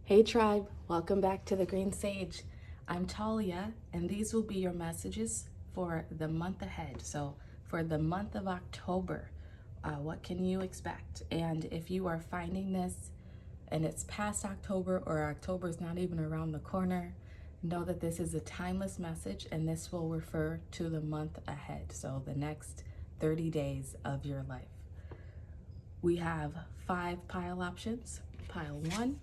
Hey tribe, welcome back to the Green Sage. I'm Talia, and these will be your messages for the month ahead. So, for the month of October, what can you expect? And if you are finding this and it's past October or October is not even around the corner, know that this is a timeless message and this will refer to the month ahead. So, the next 30 days of your life. We have 5 pile options. Pile 1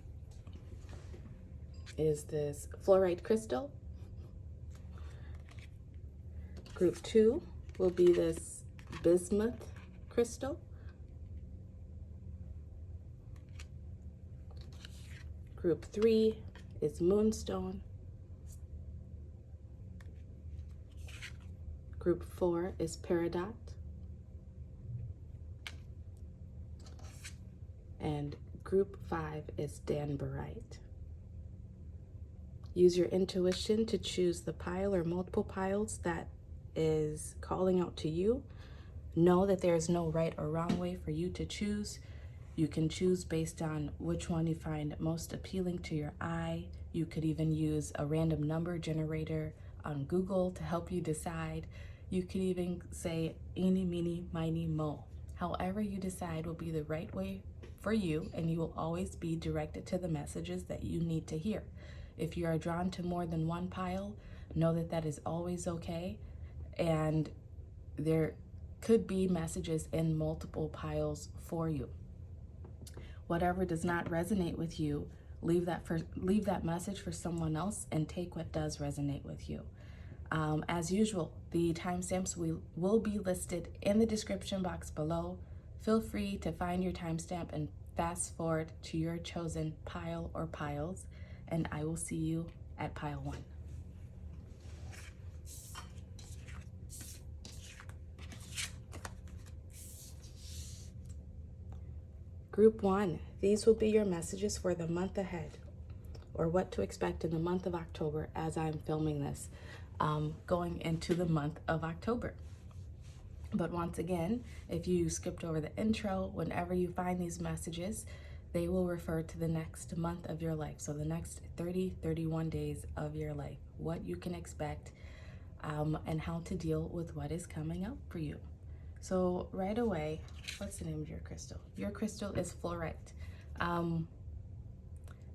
is this fluorite crystal. Group 2 will be this bismuth crystal. Group 3 is moonstone. Group 4 is peridot. And group 5 is danbarite. Use your intuition to choose the pile or multiple piles that is calling out to you. Know that there is no right or wrong way for you to choose. You can choose based on which one you find most appealing to your eye. You could even use a random number generator on Google to help you decide. You could even say eeny, meeny, miny, mo. However you decide will be the right way for you, and you will always be directed to the messages that you need to hear. If you are drawn to more than one pile, know that that is always okay, and there could be messages in multiple piles for you. Whatever does not resonate with you, leave that message for someone else and take what does resonate with you. As usual, the timestamps will be listed in the description box below. Feel free to find your timestamp and fast forward to your chosen pile or piles, and I will see you at pile 1. Group 1, these will be your messages for the month ahead, or what to expect in the month of October as I'm filming this, going into the month of October. But once again, if you skipped over the intro, whenever you find these messages, they will refer to the next month of your life. So the next 31 days of your life, what you can expect, and how to deal with what is coming up for you. So right away, what's the name of your crystal? Your crystal is fluorite.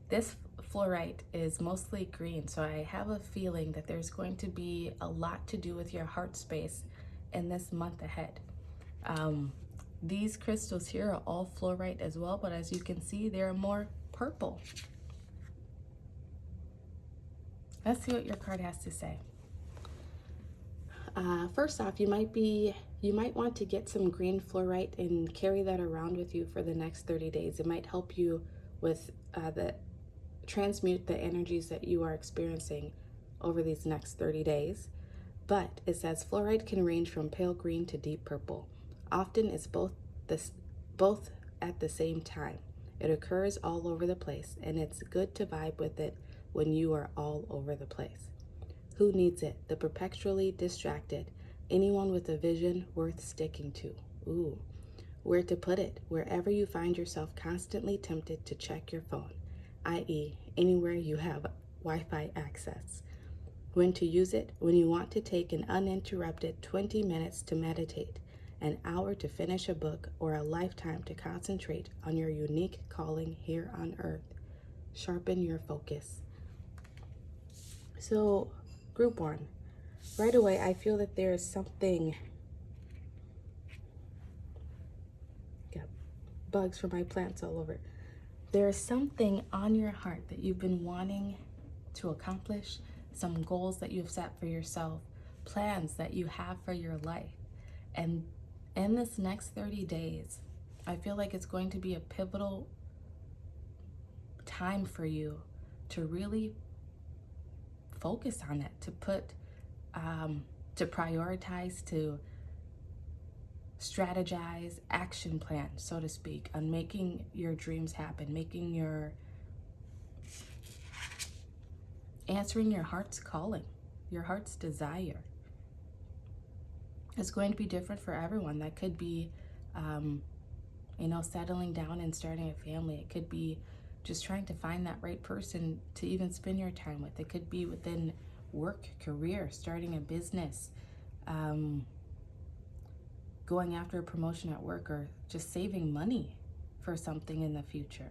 This fluorite is mostly green, so I have a feeling that there's going to be a lot to do with your heart space in this month ahead. These crystals here are all fluorite as well, but as you can see, they're more purple. Let's see what your card has to say. First off, you might want to get some green fluorite and carry that around with you for the next 30 days. It might help you with transmute the energies that you are experiencing over these next 30 days. But it says fluorite can range from pale green to deep purple. Often it's both at the same time. It occurs all over the place, and it's good to vibe with it when you are all over the place. Who needs it? The perpetually distracted. Anyone with a vision worth sticking to. Ooh. Where to put it? Wherever you find yourself constantly tempted to check your phone, i.e., anywhere you have Wi-Fi access. When to use it? When you want to take an uninterrupted 20 minutes to meditate, an hour to finish a book, or a lifetime to concentrate on your unique calling here on earth. Sharpen your focus. So, group 1, right away I feel that there is something, got bugs for my plants all over. There is something on your heart that you've been wanting to accomplish, some goals that you've set for yourself, plans that you have for your life. And in this next 30 days, I feel like it's going to be a pivotal time for you to really focus on it, to put, to prioritize, to strategize, action plan, so to speak, on making your dreams happen, answering your heart's calling, your heart's desire. It's going to be different for everyone. That could be, settling down and starting a family. It could be just trying to find that right person to even spend your time with. It could be within work, career, starting a business, going after a promotion at work, or just saving money for something in the future.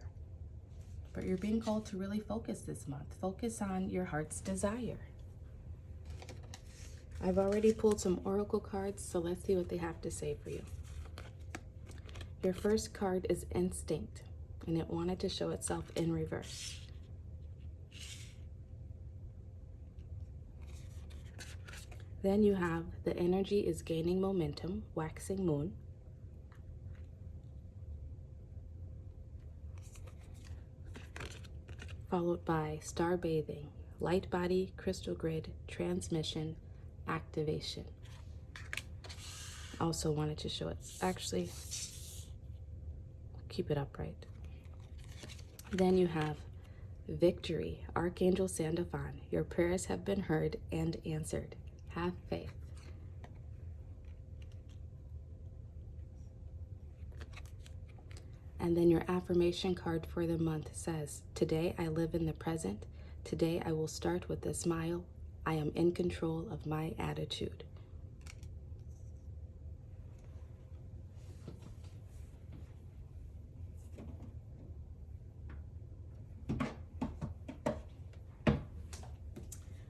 But you're being called to really focus this month. Focus on your heart's desire. I've already pulled some oracle cards, so let's see what they have to say for you. Your first card is instinct, and it wanted to show itself in reverse. Then you have the energy is gaining momentum, waxing moon. Followed by star bathing, light body, crystal grid, transmission, activation. Also wanted to show it, actually, keep it upright. Then you have victory, Archangel Sandalphon. Your prayers have been heard and answered. Have faith. And then your affirmation card for the month says, today I live in the present. Today I will start with a smile. I am in control of my attitude.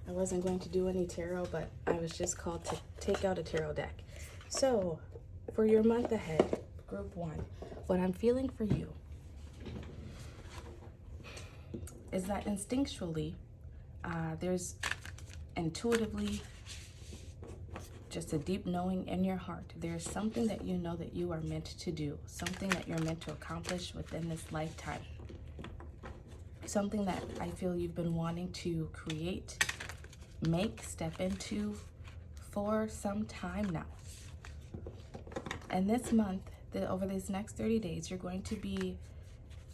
I wasn't going to do any tarot, but I was just called to take out a tarot deck. So for your month ahead, group 1, what I'm feeling for you is that instinctually, there's intuitively just a deep knowing in your heart. There's something that you know that you are meant to do, something that you're meant to accomplish within this lifetime, something that I feel you've been wanting to create, make, step into for some time now. And this month, over these next 30 days, you're going to be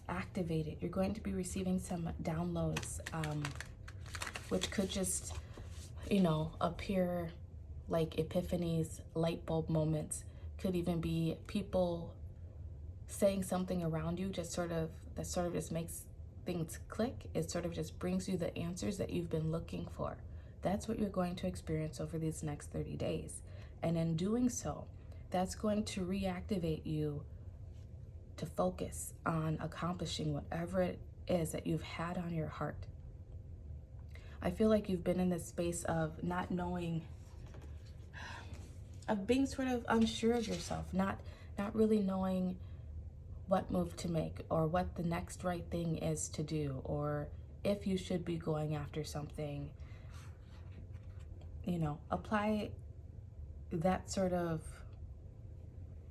activated. You're going to be receiving some downloads, which could just, appear like epiphanies, light bulb moments. Could even be people saying something around you that sort of just makes things click. It sort of just brings you the answers that you've been looking for. That's what you're going to experience over these next 30 days. And in doing so, that's going to reactivate you to focus on accomplishing whatever it is that you've had on your heart. I feel like you've been in this space of not knowing, of being sort of unsure of yourself, not really knowing what move to make or what the next right thing is to do, or if you should be going after something. Apply that sort of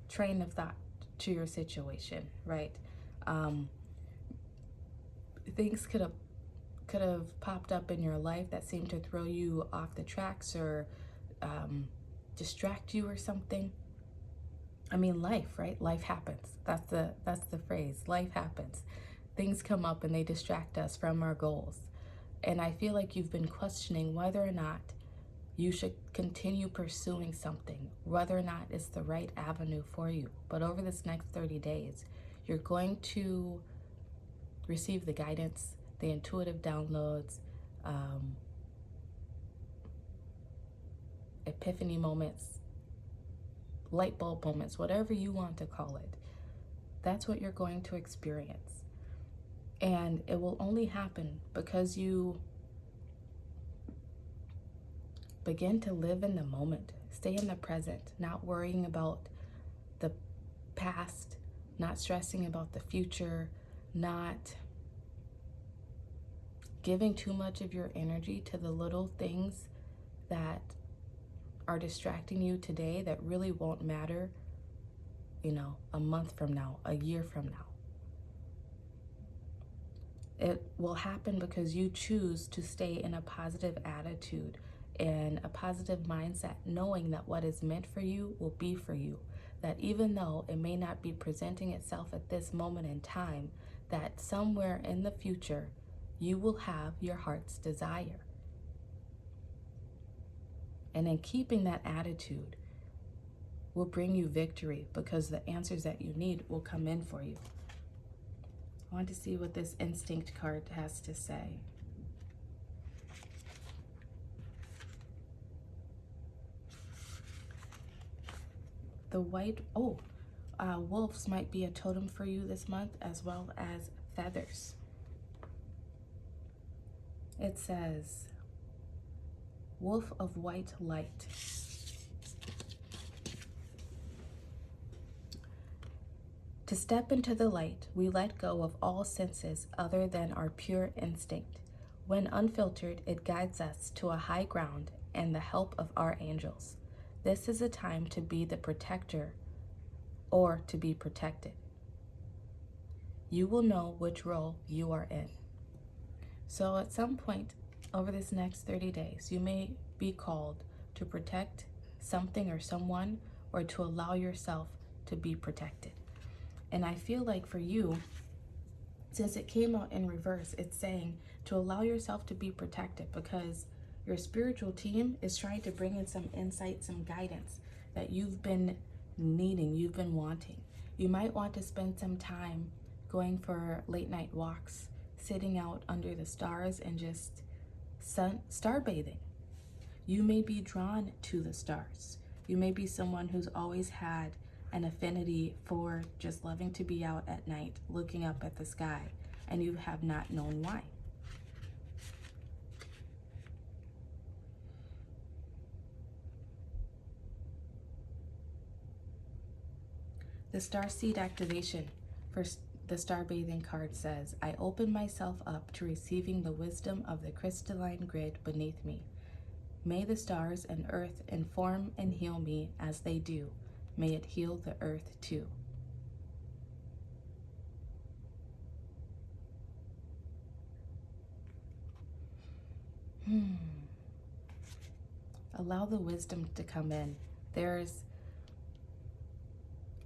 train of thought to your situation, right? Things could have popped up in your life that seemed to throw you off the tracks or distract you or something. I mean, life, right? Life happens. That's the phrase. Life happens. Things come up and they distract us from our goals. And I feel like you've been questioning whether or not you should continue pursuing something, whether or not it's the right avenue for you. But over this next 30 days, you're going to receive the guidance, the intuitive downloads, epiphany moments, light bulb moments, whatever you want to call it. That's what you're going to experience. And it will only happen because you begin to live in the moment, stay in the present, not worrying about the past, not stressing about the future, not giving too much of your energy to the little things that are distracting you today that really won't matter, a month from now, a year from now. It will happen because you choose to stay in a positive attitude and a positive mindset, knowing that what is meant for you will be for you. That even though it may not be presenting itself at this moment in time, that somewhere in the future, you will have your heart's desire. And in keeping that attitude will bring you victory because the answers that you need will come in for you. I want to see what this instinct card has to say. The white, wolves might be a totem for you this month, as well as feathers. It says, wolf of white light. To step into the light, we let go of all senses other than our pure instinct. When unfiltered, it guides us to a high ground and the help of our angels. This is a time to be the protector or to be protected. You will know which role you are in. So at some point over this next 30 days, you may be called to protect something or someone, or to allow yourself to be protected. And I feel like for you, since it came out in reverse, it's saying to allow yourself to be protected, because your spiritual team is trying to bring in some insight, some guidance that you've been needing, you've been wanting. You might want to spend some time going for late night walks, sitting out under the stars and just star bathing. You may be drawn to the stars. You may be someone who's always had an affinity for just loving to be out at night, looking up at the sky, and you have not known why. The starseed activation for the starbathing card says, I open myself up to receiving the wisdom of the crystalline grid beneath me. May the stars and earth inform and heal me as they do. May it heal the earth too. Allow the wisdom to come in. There's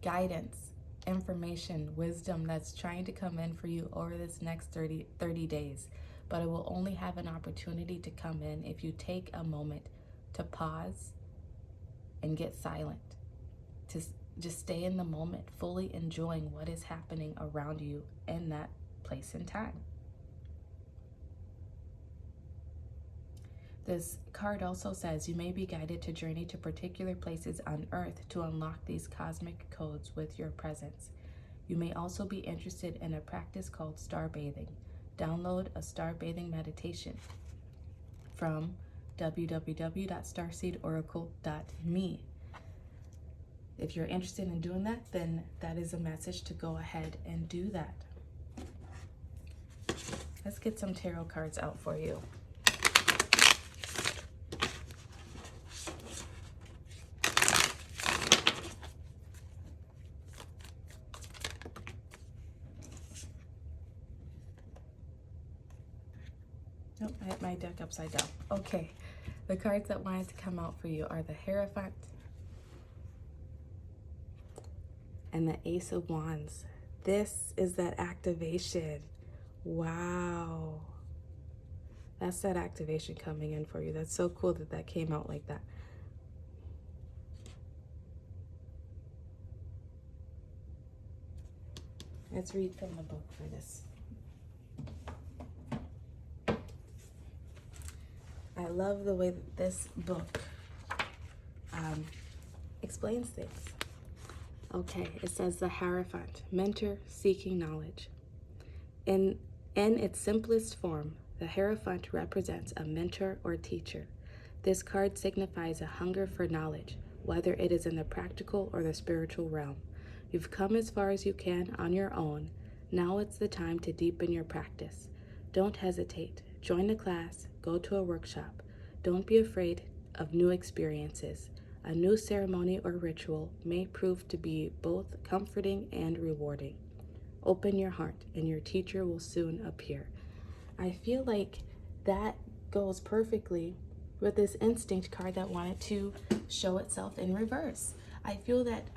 guidance, information, wisdom that's trying to come in for you over this next 30 days. But it will only have an opportunity to come in if you take a moment to pause and get silent, to just stay in the moment, fully enjoying what is happening around you in that place and time. This card also says you may be guided to journey to particular places on Earth to unlock these cosmic codes with your presence. You may also be interested in a practice called starbathing. Download a starbathing meditation from www.starseedoracle.me. If you're interested in doing that, then that is a message to go ahead and do that. Let's get some tarot cards out for you. Nope, I had my deck upside down. Okay, the cards that wanted to come out for you are the Hierophant and the Ace of Wands. This is that activation. Wow. That's that activation coming in for you. That's so cool that that came out like that. Let's read from the book for this. I love the way that this book explains things. Okay, it says the Hierophant, mentor seeking knowledge. In its simplest form, the Hierophant represents a mentor or teacher. This card signifies a hunger for knowledge, whether it is in the practical or the spiritual realm. You've come as far as you can on your own. Now it's the time to deepen your practice. Don't hesitate. Join a class, go to a workshop. Don't be afraid of new experiences. A new ceremony or ritual may prove to be both comforting and rewarding. Open your heart and your teacher will soon appear. I feel like that goes perfectly with this instinct card that wanted to show itself in reverse. I feel that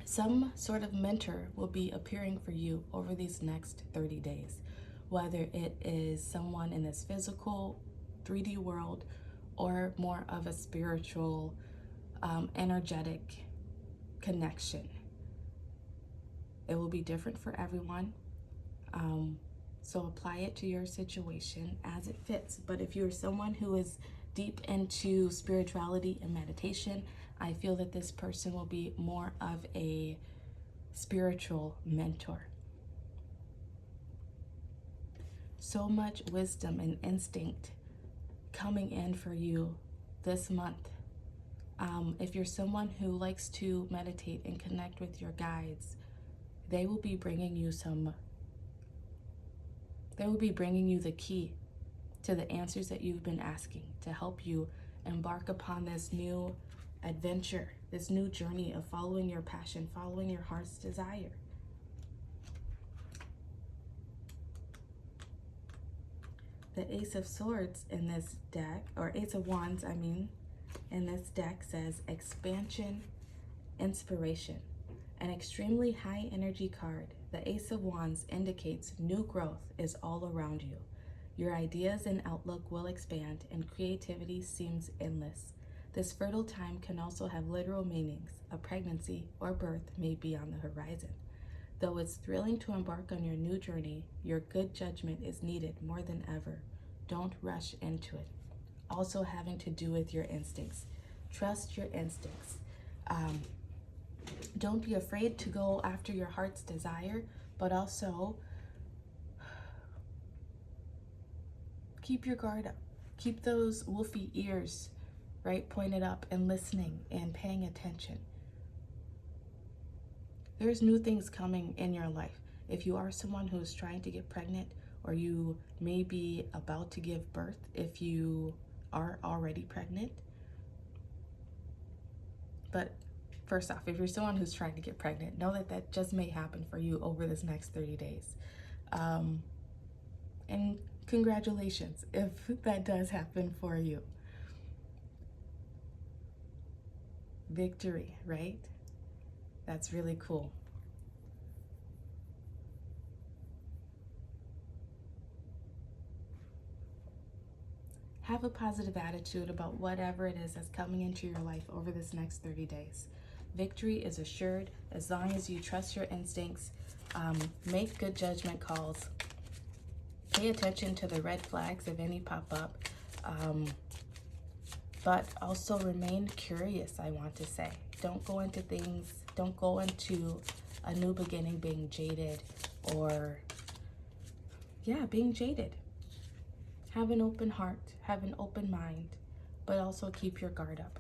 some sort of mentor will be appearing for you over these next 30 days, whether it is someone in this physical 3D world or more of a spiritual, energetic connection. It will be different for everyone, So apply it to your situation as it fits. But if you're someone who is deep into spirituality and meditation, I feel that this person will be more of a spiritual mentor. So much wisdom and instinct coming in for you this month. If you're someone who likes to meditate and connect with your guides, they will be bringing you the key to the answers that you've been asking, to help you embark upon this new adventure, this new journey of following your passion, following your heart's desire. The Ace of Swords in this deck, or Ace of Wands, in this deck says expansion, inspiration. An extremely high energy card, the Ace of Wands indicates new growth is all around you. Your ideas and outlook will expand, and creativity seems endless. This fertile time can also have literal meanings. A pregnancy or birth may be on the horizon. Though it's thrilling to embark on your new journey, your good judgment is needed more than ever. Don't rush into it. Also having to do with your instincts. Trust your instincts. Don't be afraid to go after your heart's desire, but also keep your guard up. Keep those wolfy ears, right, pointed up and listening and paying attention. There's new things coming in your life. If you are someone who's trying to get pregnant, or you may be about to give birth, if you are already pregnant. But first off, if you're someone who's trying to get pregnant, know that that just may happen for you over this next 30 days. And congratulations if that does happen for you. Victory, right? That's really cool. Have a positive attitude about whatever it is that's coming into your life over this next 30 days. Victory is assured as long as you trust your instincts, make good judgment calls, pay attention to the red flags if any pop up, but also remain curious, I want to say. Don't go into a new beginning being jaded or, being jaded. Have an open heart, have an open mind, but also keep your guard up.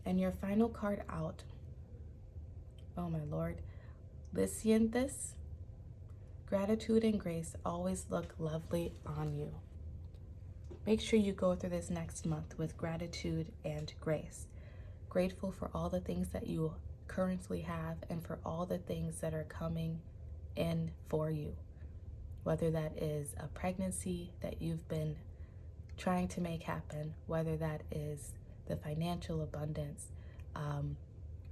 And your final card out, oh my Lord, Lysianthus, gratitude and grace always look lovely on you. Make sure you go through this next month with gratitude and grace. Grateful for all the things that you currently have and for all the things that are coming in for you. Whether that is a pregnancy that you've been trying to make happen, whether that is the financial abundance,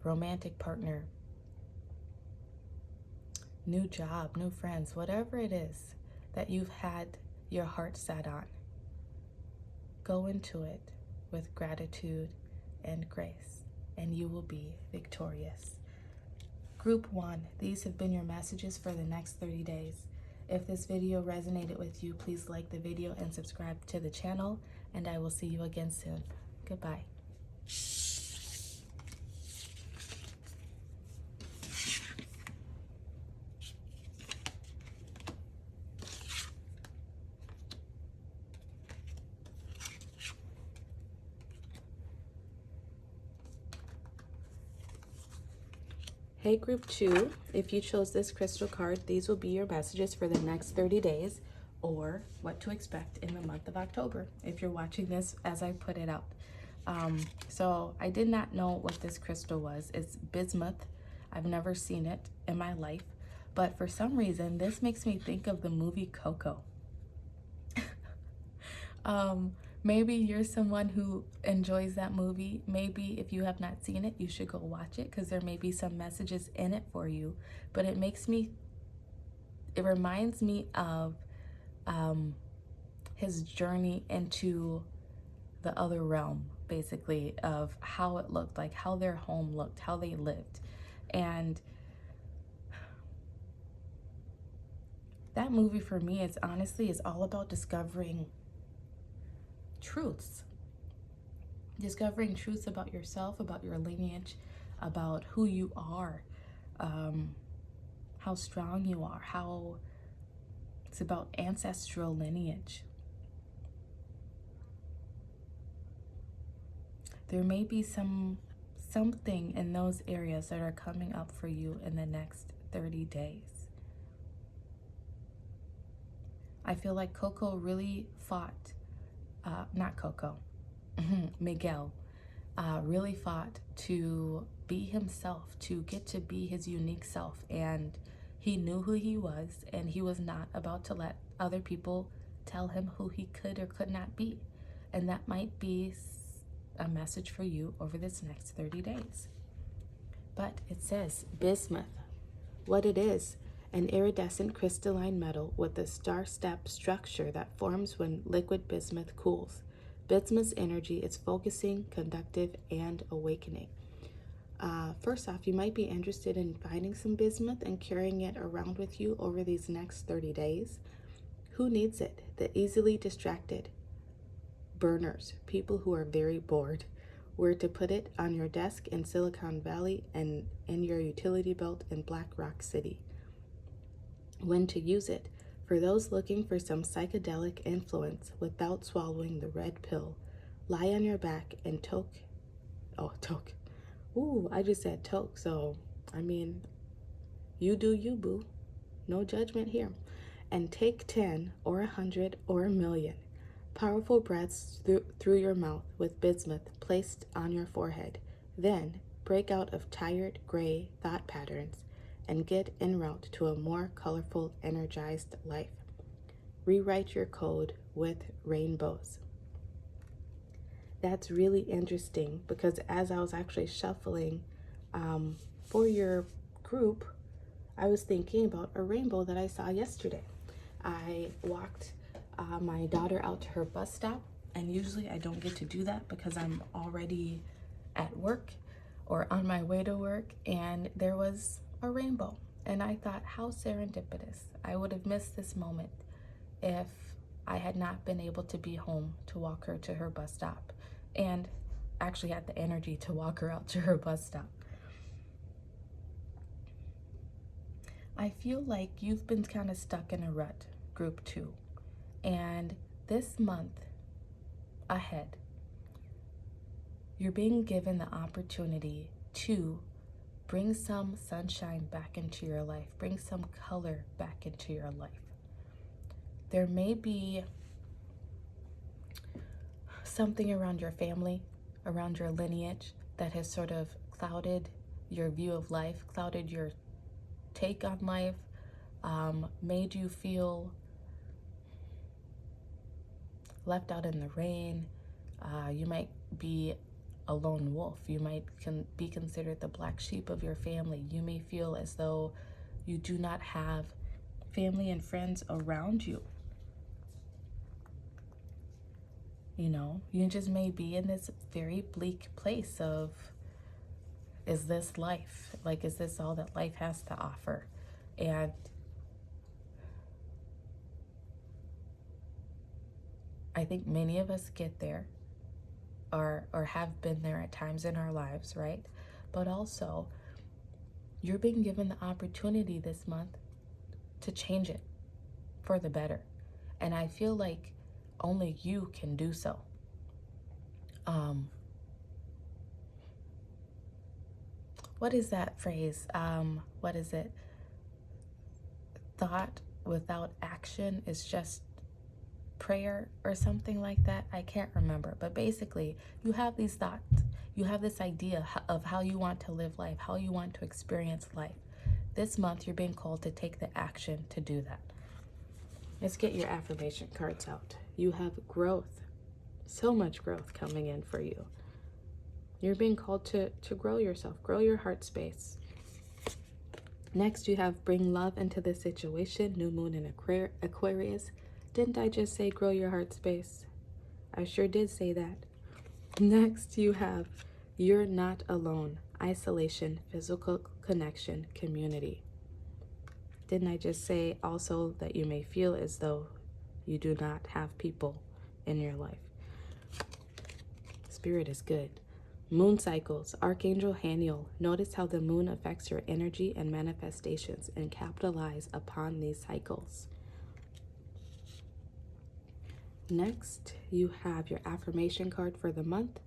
romantic partner, new job, new friends, whatever it is that you've had your heart set on, go into it with gratitude and grace, and you will be victorious. Group 1, these have been your messages for the next 30 days. If this video resonated with you, please like the video and subscribe to the channel, and I will see you again soon. Goodbye. Hey Group 2, if you chose this crystal card, these will be your messages for the next 30 days, or what to expect in the month of October, if you're watching this as I put it out. So I did not know what this crystal was. It's bismuth. I've never seen it in my life, but for some reason, this makes me think of the movie Coco. Maybe you're someone who enjoys that movie. Maybe if you have not seen it, you should go watch it, because there may be some messages in it for you. But it reminds me of his journey into the other realm, basically, of how it looked, like how their home looked, how they lived. And That movie for me is honestly is all about discovering truths. Discovering truths about yourself, about your lineage, about who you are, how strong you are, how it's about ancestral lineage. There may be something in those areas that are coming up for you in the next 30 days. I feel like Coco really fought, not Coco, Miguel really fought to be himself, to get to be his unique self. And he knew who he was, and he was not about to let other people tell him who he could or could not be. And that might be a message for you over this next 30 days. But it says bismuth. What it is: an iridescent crystalline metal with a star-step structure that forms when liquid bismuth cools. Bismuth's energy is focusing, conductive, and awakening. First off, you might be interested in finding some bismuth and carrying it around with you over these next 30 days. Who needs it? The easily distracted. Burners, people who are very bored. Where to put it: on your desk in Silicon Valley and in your utility belt in Black Rock City. When to use it: for those looking for some psychedelic influence without swallowing the red pill. Lie on your back and toke. Ooh, I just said toke, so I mean, you do you, boo. No judgment here. And take 10 or 100 or a million powerful breaths through your mouth with bismuth placed on your forehead. Then break out of tired, gray thought patterns and get en route to a more colorful, energized life. Rewrite your code with rainbows. That's really interesting because as I was actually shuffling for your group, I was thinking about a rainbow that I saw yesterday. I walked my daughter out to her bus stop, and usually I don't get to do that because I'm already at work or on my way to work, and there was a rainbow. And I thought, how serendipitous. I would have missed this moment if I had not been able to be home to walk her to her bus stop and actually had the energy to walk her out to her bus stop. I feel like you've been kind of stuck in a rut, group 2. And this month ahead, you're being given the opportunity to bring some sunshine back into your life, bring some color back into your life. There may be something around your family, around your lineage that has sort of clouded your view of life, clouded your take on life, made you feel left out in the rain. You might be a lone wolf. You might be considered the black sheep of your family. You may feel as though you do not have family and friends around you. You know, you just may be in this very bleak place of, is this life? Like, is this all that life has to offer? And I think many of us get there or have been there at times in our lives, right? But also, you're being given the opportunity this month to change it for the better. And I feel like only you can do so. What is that phrase? What is it? Thought without action is just prayer or something like that. I can't remember. But basically, you have these thoughts. You have this idea of how you want to live life, how you want to experience life. This month, you're being called to take the action to do that. Let's get your affirmation cards out. You have growth. So much growth coming in for you. You're being called to grow yourself, grow your heart space. Next, you have bring love into the situation, new moon in Aquarius. Didn't I just say grow your heart space? I sure did say that. Next, you have you're not alone, isolation, physical connection, community. Didn't I just say also that you may feel as though you do not have people in your life? Spirit is good. Moon cycles. Archangel Haniel. Notice how the moon affects your energy and manifestations and capitalize upon these cycles. Next, you have your affirmation card for the month.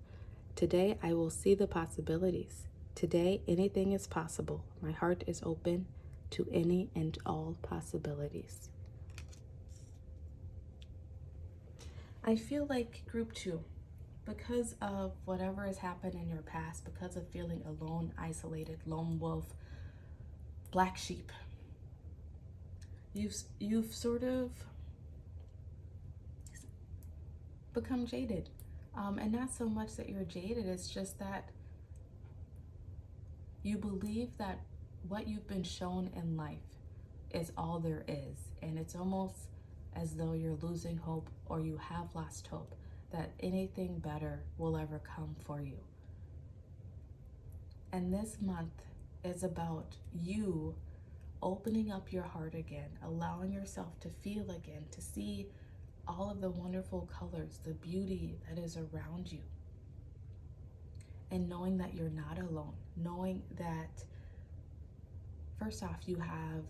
Today, I will see the possibilities. Today, anything is possible. My heart is open to any and all possibilities. I feel like group 2, because of whatever has happened in your past, because of feeling alone, isolated, lone wolf, black sheep, you've sort of become jaded. And not so much that you're jaded, it's just that you believe that what you've been shown in life is all there is. And it's almost as though you're losing hope, or you have lost hope that anything better will ever come for you. And this month is about you opening up your heart again, allowing yourself to feel again, to see all of the wonderful colors, the beauty that is around you. And knowing that you're not alone, knowing that first off, you have,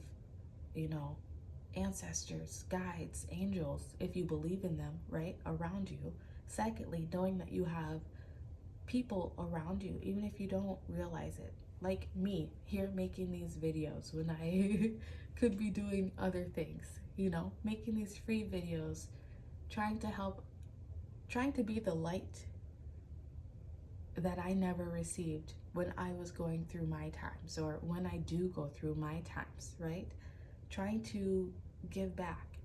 ancestors, guides, angels, if you believe in them, right, around you. Secondly, knowing that you have people around you, even if you don't realize it. Like me, here making these videos when I could be doing other things, making these free videos, trying to help, trying to be the light that I never received when I was going through my times, or when I do go through my times, right? Trying to give back.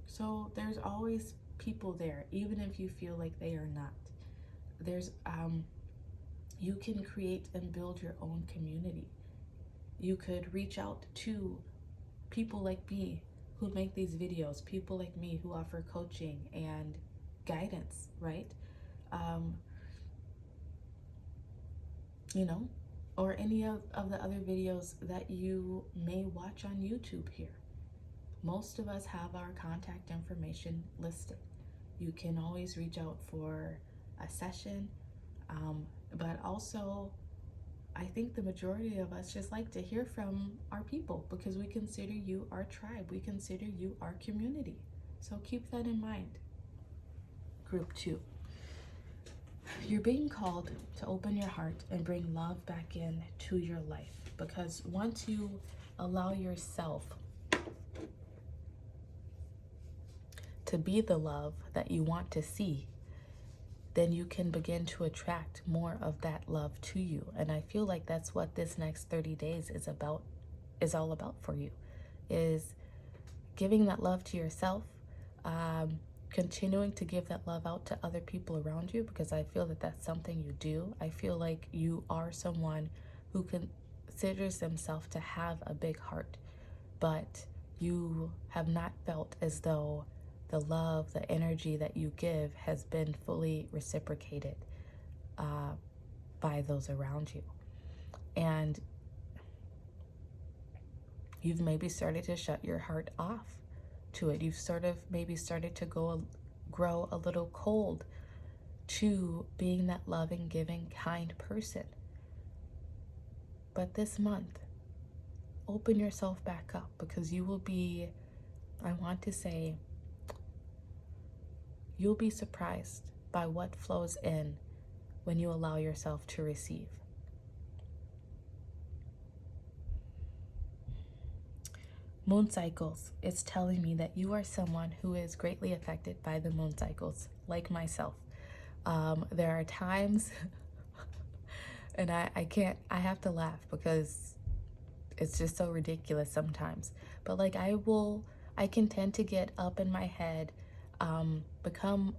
So there's always people there, even if you feel like they are not. There's you can create and build your own community. You could reach out to people like me who make these videos, people like me who offer coaching and guidance, right? Or any of the other videos that you may watch on YouTube here. Most of us have our contact information listed. You can always reach out for a session, but also I think the majority of us just like to hear from our people, because we consider you our tribe. We consider you our community. So keep that in mind. Group 2. You're being called to open your heart and bring love back in to your life, because once you allow yourself to be the love that you want to see, then you can begin to attract more of that love to you. And I feel like that's what this next 30 days is all about for you, is giving that love to yourself, continuing to give that love out to other people around you, because I feel that that's something you do. I feel like you are someone who considers themselves to have a big heart, but you have not felt as though the love, the energy that you give has been fully reciprocated by those around you. And you've maybe started to shut your heart off to it. You've sort of maybe started to grow a little cold to being that loving, giving, kind person. But this month, open yourself back up, because you will be, I want to say, you'll be surprised by what flows in when you allow yourself to receive. Moon cycles. It's telling me that you are someone who is greatly affected by the moon cycles, like myself. There are times, and I have to laugh because it's just so ridiculous sometimes. But like I can tend to get up in my head, become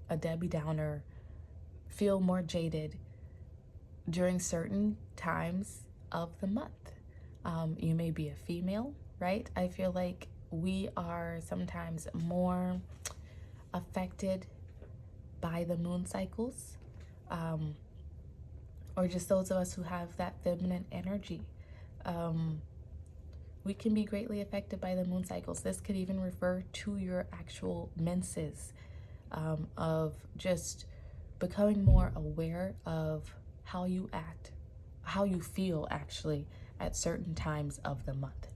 a Debbie Downer, feel more jaded during certain times of the month. You may be a female, right? I feel like we are sometimes more affected by the moon cycles, or just those of us who have that feminine energy. we can be greatly affected by the moon cycles. This could even refer to your actual menses, of just becoming more aware of how you act, how you feel actually at certain times of the month.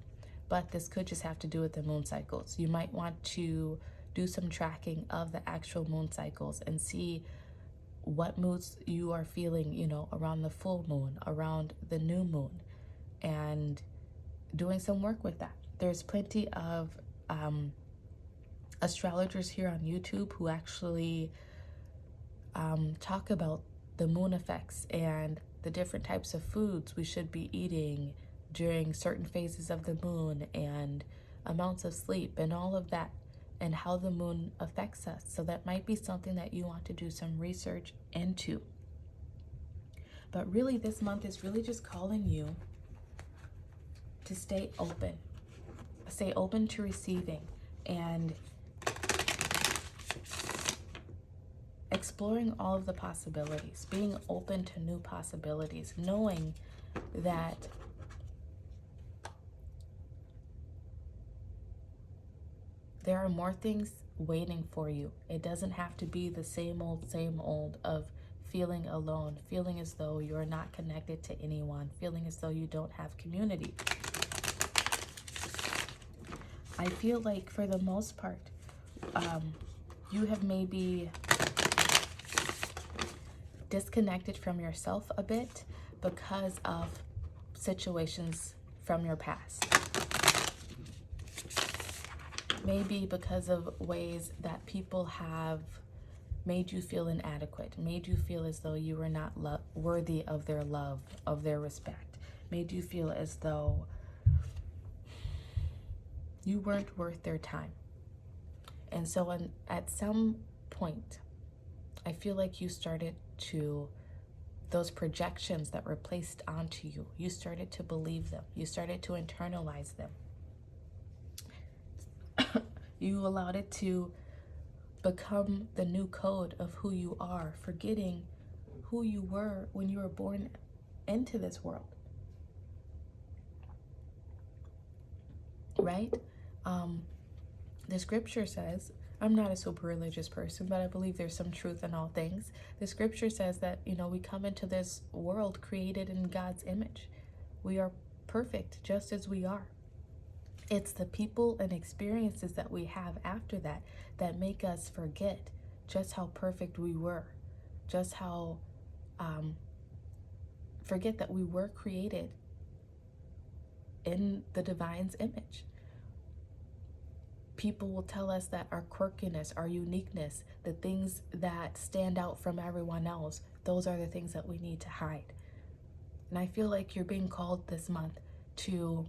But this could just have to do with the moon cycles. You might want to do some tracking of the actual moon cycles and see what moods you are feeling, you know, around the full moon, around the new moon, and doing some work with that. There's plenty of astrologers here on YouTube who actually talk about the moon effects and the different types of foods we should be eating during certain phases of the moon, and amounts of sleep and all of that, and how the moon affects us. So that might be something that you want to do some research into. But really, this month is really just calling you to stay open to receiving, and exploring all of the possibilities, being open to new possibilities, knowing that there are more things waiting for you. It doesn't have to be the same old of feeling alone, feeling as though you're not connected to anyone, feeling as though you don't have community. I feel like for the most part, you have maybe disconnected from yourself a bit because of situations from your past. Maybe because of ways that people have made you feel inadequate, made you feel as though you were not worthy of their love, of their respect, made you feel as though you weren't worth their time. And so at some point, I feel like you started to, those projections that were placed onto you, you started to believe them. You started to internalize them. You allowed it to become the new code of who you are, forgetting who you were when you were born into this world. Right? The scripture says, I'm not a super religious person, but I believe there's some truth in all things. The scripture says that, you know, we come into this world created in God's image. We are perfect just as we are. It's the people and experiences that we have after that that make us forget just how perfect we were, just how, forget that we were created in the divine's image. People will tell us that our quirkiness, our uniqueness, the things that stand out from everyone else, those are the things that we need to hide. And I feel like you're being called this month to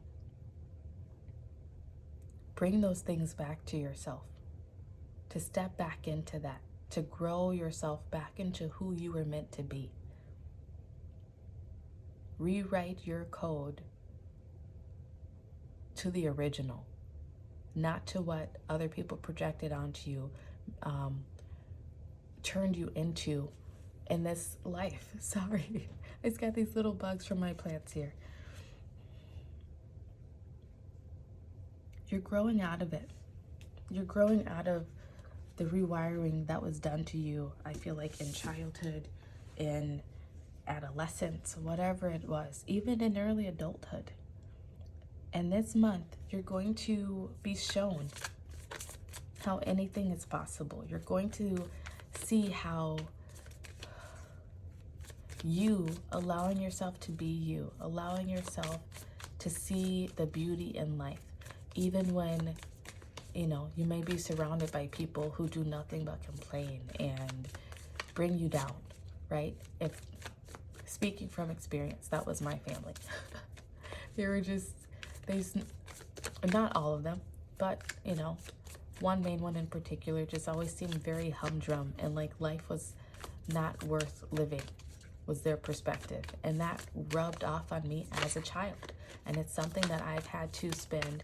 bring those things back to yourself, to step back into that, to grow yourself back into who you were meant to be. Rewrite your code to the original, not to what other people projected onto you, turned you into in this life. Sorry, it's got these little bugs from my plants here. You're growing out of it. You're growing out of the rewiring that was done to you, I feel like, in childhood, in adolescence, whatever it was, even in early adulthood. And this month, you're going to be shown how anything is possible. You're going to see how you, allowing yourself to be you, allowing yourself to see the beauty in life, even when, you know, you may be surrounded by people who do nothing but complain and bring you down, right? If speaking from experience, that was my family. There's not all of them, but, you know, one main one in particular just always seemed very humdrum, and like life was not worth living, was their perspective. And that rubbed off on me as a child. And it's something that I've had to spend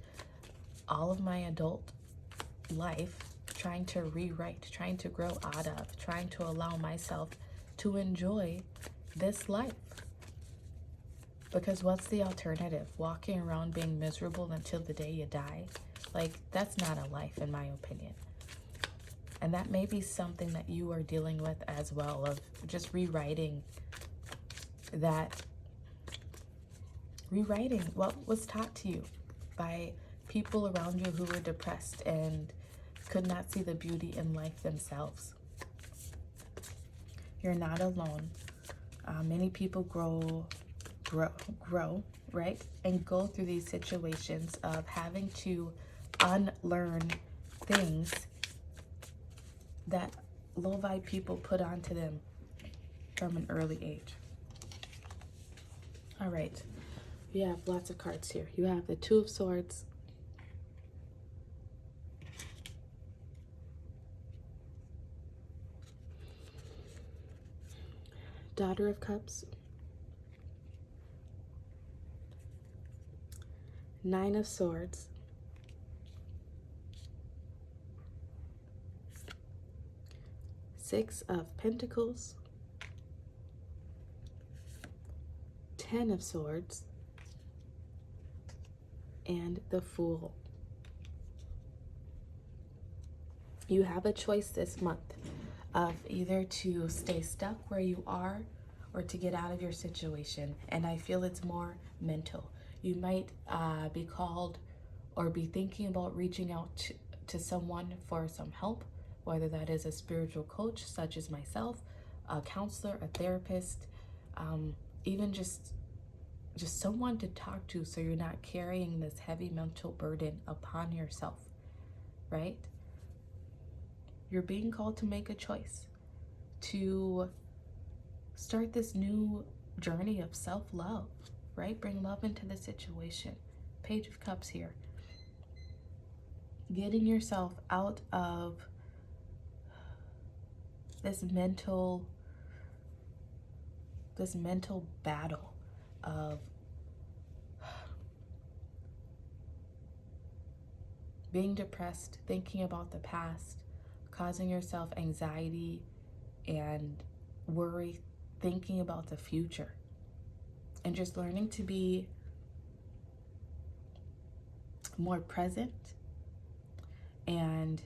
all of my adult life trying to rewrite, trying to grow out of, trying to allow myself to enjoy this life. Because what's the alternative? Walking around being miserable until the day you die? Like, that's not a life, in my opinion. And that may be something that you are dealing with as well, of just rewriting what was taught to you by people around you who were depressed and could not see the beauty in life themselves. You're not alone. Many people grow, right? And go through these situations of having to unlearn things that low-vibe people put onto them from an early age. All right, you have lots of cards here. You have the Two of Swords, Daughter of Cups, Nine of Swords, Six of Pentacles, Ten of Swords, and the Fool. You have a choice this month of either to stay stuck where you are or to get out of your situation. And I feel it's more mental. You might be called or be thinking about reaching out to someone for some help, whether that is a spiritual coach such as myself, a counselor, a therapist, even just someone to talk to, so you're not carrying this heavy mental burden upon yourself, right? You're being called to make a choice to start this new journey of self-love, right? Bring love into the situation. Page of Cups here. Getting yourself out of this mental battle of being depressed, thinking about the past, causing yourself anxiety and worry, thinking about the future, and just learning to be more present and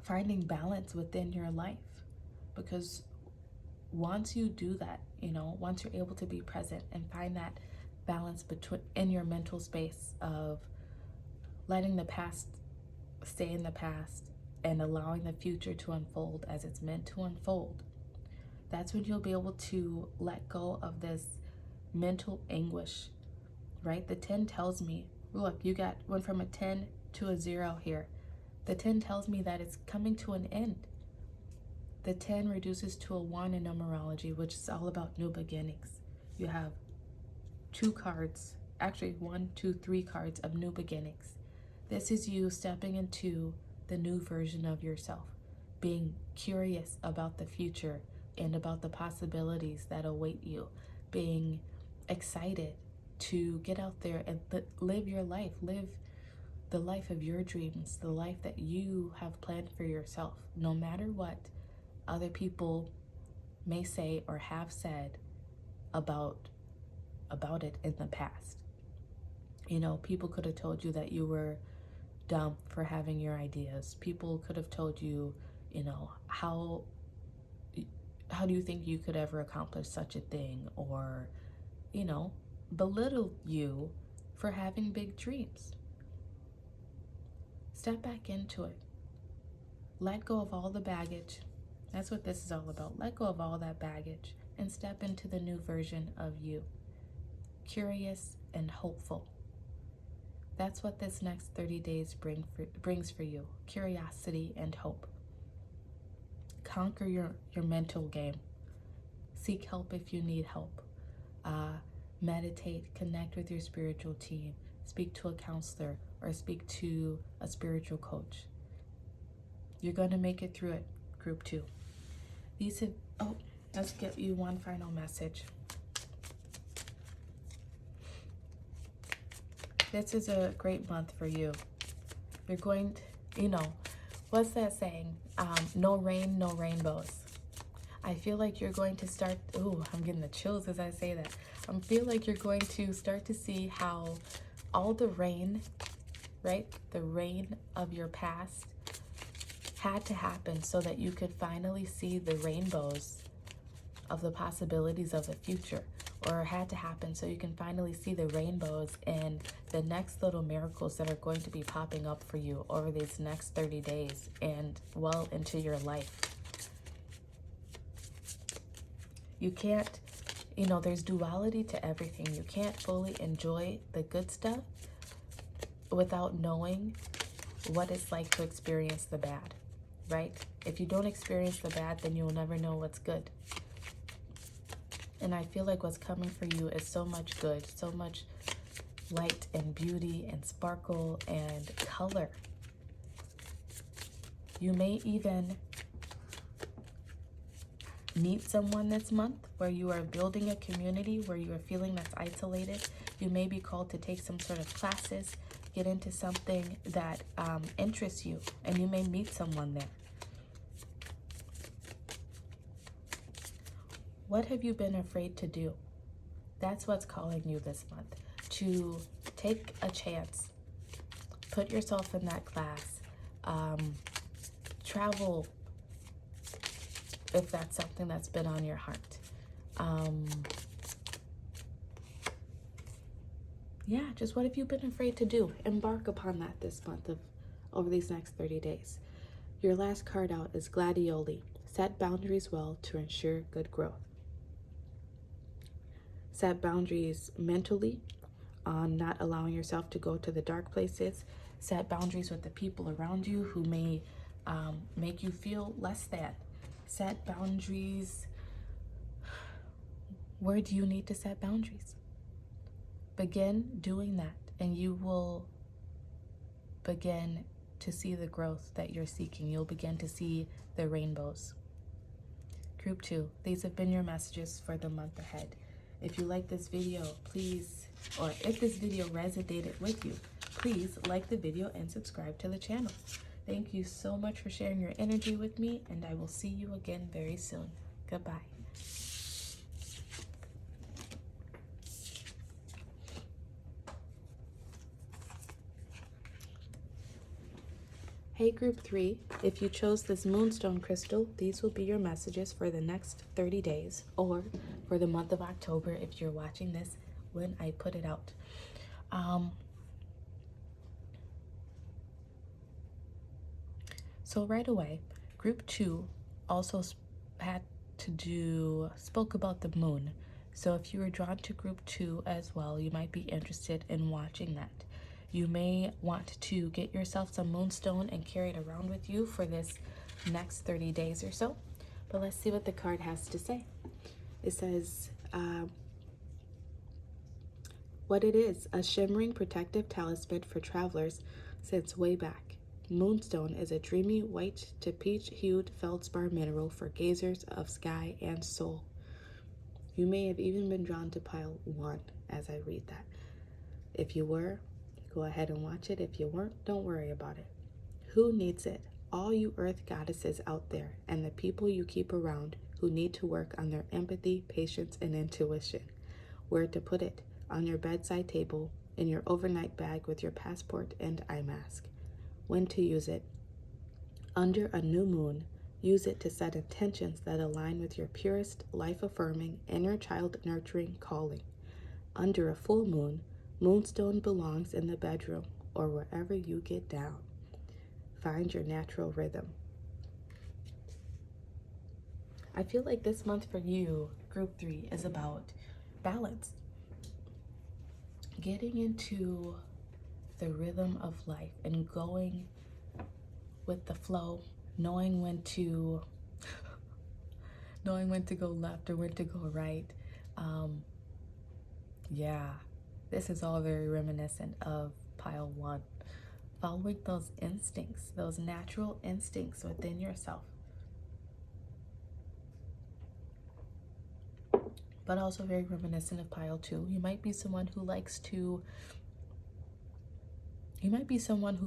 finding balance within your life. Because once you do that, once you're able to be present and find that balance in your mental space of letting the past stay in the past and allowing the future to unfold as it's meant to unfold, that's when you'll be able to let go of this mental anguish, right? The 10 tells me, look, went from a 10 to a 0 here. The 10 tells me that it's coming to an end. The 10 reduces to a 1 in numerology, which is all about new beginnings. You have 2 cards, actually 1, 2, 3 cards of new beginnings. This is you stepping into the new version of yourself, being curious about the future and about the possibilities that await you, being excited to get out there and live your life, live the life of your dreams, the life that you have planned for yourself, no matter what other people may say or have said about it in the past. People could have told you that you were dumb for having your ideas. People could have told you, how do you think you could ever accomplish such a thing? Or, belittle you for having big dreams. Step back into it. Let go of all the baggage. That's what this is all about. Let go of all that baggage and step into the new version of you. Curious and hopeful. That's what this next 30 days brings for you. Curiosity and hope. Conquer your mental game. Seek help if you need help. Meditate, connect with your spiritual team. Speak to a counselor or speak to a spiritual coach. You're going to make it through it, group 2. Let's give you one final message. This is a great month for you. You're going to, what's that saying? No rain, no rainbows. I feel like you're going to start, ooh, I'm getting the chills as I say that. I feel like you're going to start to see how all the rain, right? The rain of your past had to happen so that you could finally see the rainbows of the possibilities of the future, or had to happen so you can finally see the rainbows and the next little miracles that are going to be popping up for you over these next 30 days and well into your life. You can't, you know, there's duality to everything. You can't fully enjoy the good stuff without knowing what it's like to experience the bad, right? If you don't experience the bad, then you'll never know what's good. And I feel like what's coming for you is so much good, so much light and beauty and sparkle and color. You may even meet someone this month where you are building a community, where you are feeling that's isolated. You may be called to take some sort of classes, get into something that interests you, and you may meet someone there. What have you been afraid to do? That's what's calling you this month. To take a chance, put yourself in that class, travel if that's something that's been on your heart. Yeah, just what have you been afraid to do? Embark upon that this month over these next 30 days. Your last card out is Gladioli. Set boundaries well to ensure good growth. Set boundaries mentally on not allowing yourself to go to the dark places. Set boundaries with the people around you who may make you feel less than. Set boundaries. Where do you need to set boundaries? Begin doing that, and you will begin to see the growth that you're seeking. You'll begin to see the rainbows. Group 2, these have been your messages for the month ahead. If you like this video, please, or if this video resonated with you, please like the video and subscribe to the channel. Thank you so much for sharing your energy with me, and I will see you again very soon. Goodbye. Hey Group 3, if you chose this moonstone crystal, these will be your messages for the next 30 days, or for the month of October if you're watching this when I put it out. So right away, Group 2 also spoke about the moon. So if you were drawn to Group 2 as well, you might be interested in watching that. You may want to get yourself some moonstone and carry it around with you for this next 30 days or so. But let's see what the card has to say. It says, what it is, a shimmering protective talisman for travelers since way back. Moonstone is a dreamy white to peach-hued feldspar mineral for gazers of sky and soul. You may have even been drawn to pile 1 as I read that. If you were, go ahead and watch it. If you weren't, don't worry about it. Who needs it? All you earth goddesses out there and the people you keep around who need to work on their empathy, patience, and intuition. Where to put it? On your bedside table, in your overnight bag with your passport and eye mask. When to use it? Under a new moon, use it to set intentions that align with your purest, life-affirming, inner child-nurturing calling. Under a full moon, moonstone belongs in the bedroom or wherever you get down. Find your natural rhythm. I feel like this month for you, Group 3, is about balance. Getting into the rhythm of life and going with the flow, knowing when to go left or when to go right. Yeah, this is all very reminiscent of pile 1. Following those instincts, those natural instincts within yourself. But also very reminiscent of pile 2. You might be someone who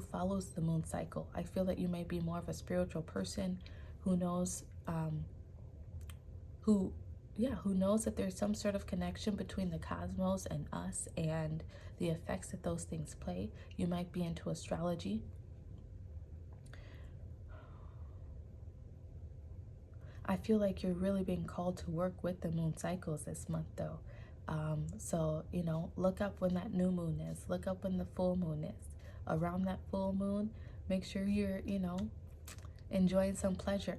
follows the moon cycle. I feel that you might be more of a spiritual person who knows who who knows that there's some sort of connection between the cosmos and us and the effects that those things play. You might be into astrology. I feel like you're really being called to work with the moon cycles this month, though. So, look up when that new moon is, look up when the full moon is. Around that full moon, make sure you're, enjoying some pleasure.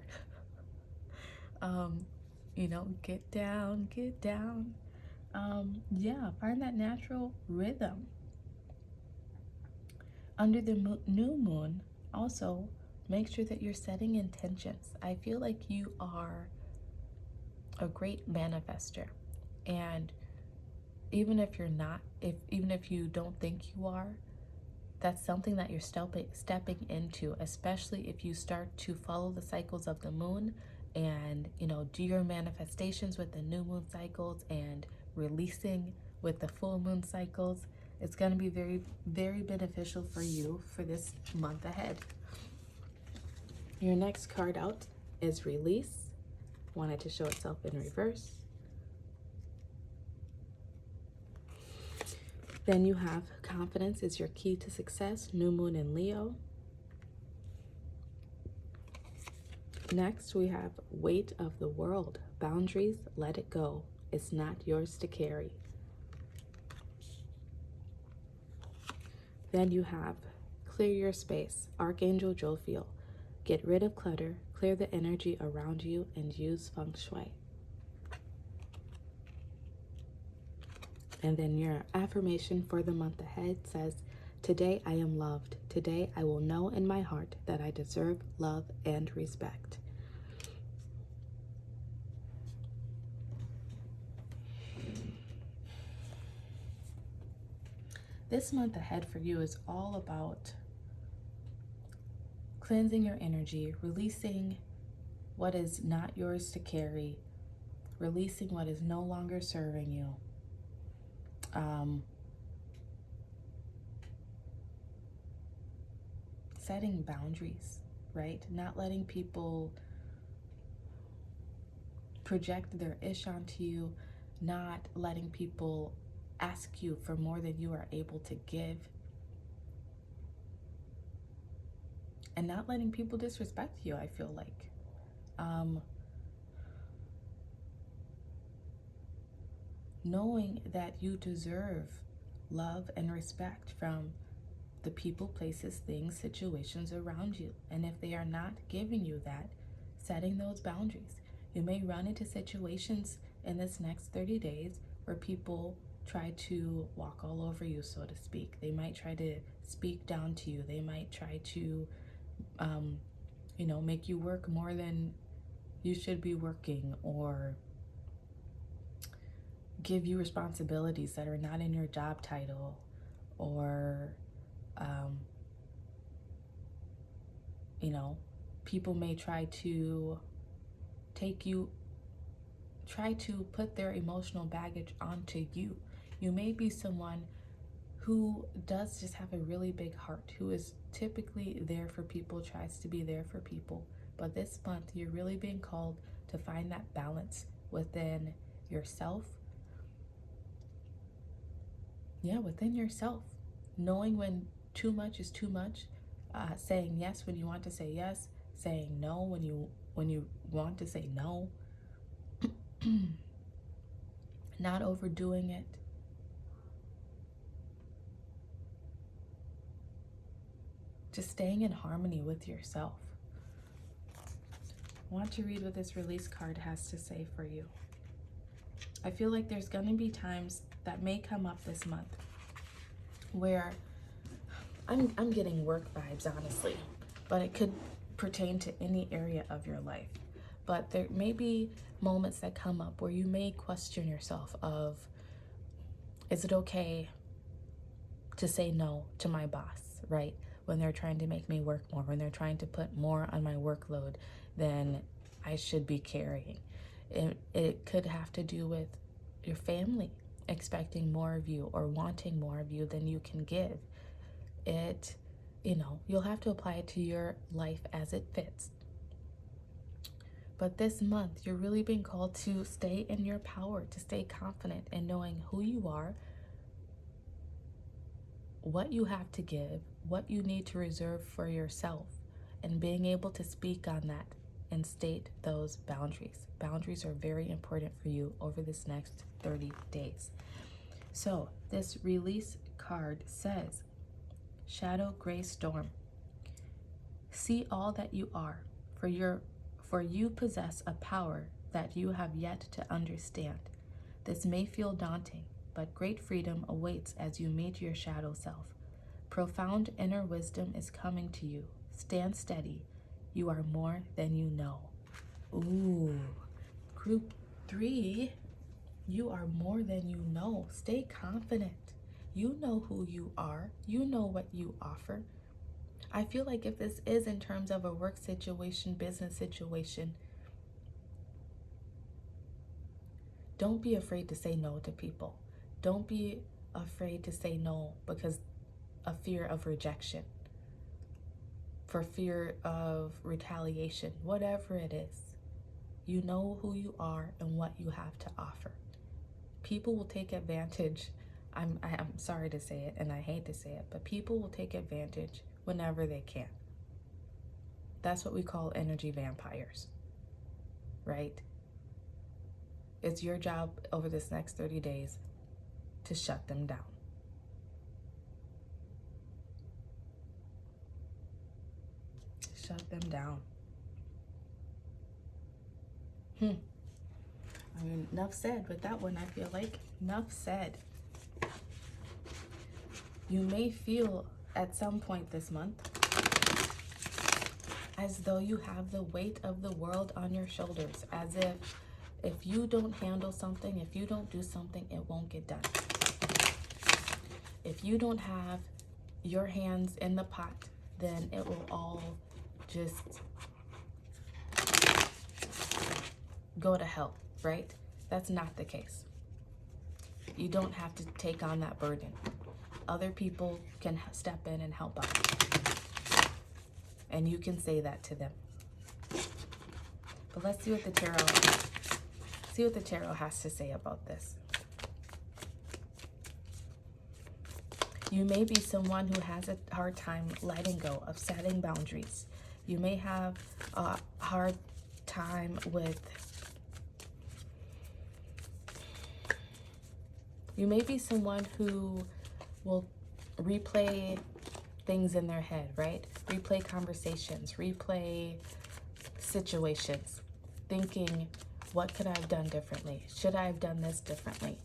Get down, get down. Find that natural rhythm. Under the new moon, also, make sure that you're setting intentions. I feel like you are a great manifester. And even if you're not, even if you don't think you are, that's something that you're stepping into, especially if you start to follow the cycles of the moon and, do your manifestations with the new moon cycles and releasing with the full moon cycles. It's going to be very, very beneficial for you for this month ahead. Your next card out is Release. Wanted to show itself in reverse. Then you have Confidence is your key to success, new moon in Leo. Next, we have Weight of the World, boundaries, let it go. It's not yours to carry. Then you have Clear your space, Archangel Jophiel. Get rid of clutter, clear the energy around you, and use feng shui. And then your affirmation for the month ahead says, today I am loved. Today I will know in my heart that I deserve love and respect. This month ahead for you is all about cleansing your energy, releasing what is not yours to carry, releasing what is no longer serving you. Setting boundaries, right? Not letting people project their ish onto you, not letting people ask you for more than you are able to give, and not letting people disrespect you, I feel like. Knowing that you deserve love and respect from the people, places, things, situations around you. And if they are not giving you that, setting those boundaries. You may run into situations in this next 30 days where people try to walk all over you, so to speak. They might try to speak down to you. They might try to, make you work more than you should be working, or give you responsibilities that are not in your job title, or people may try to put their emotional baggage onto you. You may be someone who does just have a really big heart, who is typically there for people, tries to be there for people. But this month, you're really being called to find that balance within yourself. Within yourself. Knowing when too much is too much, saying yes when you want to say yes, saying no when you want to say no, not overdoing it. Just staying in harmony with yourself. I want to read what this release card has to say for you. I feel like there's going to be times that may come up this month where I'm getting work vibes, honestly, but it could pertain to any area of your life. But there may be moments that come up where you may question yourself of, is it okay to say no to my boss, right? When they're trying to make me work more, when they're trying to put more on my workload than I should be carrying. It could have to do with your family expecting more of you or wanting more of you than you can give. You'll have to apply it to your life as it fits. But this month, you're really being called to stay in your power, to stay confident in knowing who you are, what you have to give, what you need to reserve for yourself, and being able to speak on that and state those boundaries. Boundaries are very important for you over this next 30 days. So this release card says, Shadow Gray Storm. See all that you are, for you possess a power that you have yet to understand. This may feel daunting, but great freedom awaits as you meet your shadow self. Profound inner wisdom is coming to you. Stand steady. You are more than you know. Ooh, group 3, you are more than you know. Stay confident. You know who you are. You know what you offer. I feel like if this is in terms of a work situation, business situation, don't be afraid to say no to people. Don't be afraid to say no because of fear of rejection, for fear of retaliation, whatever it is. You know who you are and what you have to offer. People will take advantage. I'm sorry to say it, and I hate to say it, but people will take advantage whenever they can. That's what we call energy vampires, right? It's your job over this next 30 days to shut them down. Shut them down. I mean, enough said with that one. I feel like enough said. You may feel at some point this month as though you have the weight of the world on your shoulders, as if you don't handle something, if you don't do something, it won't get done. If you don't have your hands in the pot, then it will all just go to hell, right? That's not the case. You don't have to take on that burden. Other people can step in and help out. And you can say that to them. But let's see what the tarot has to say about this. You may be someone who has a hard time letting go of setting boundaries. You may have a hard time with... You may be someone who will replay things in their head, right? Replay conversations, replay situations, thinking, what could I have done differently? Should I have done this differently?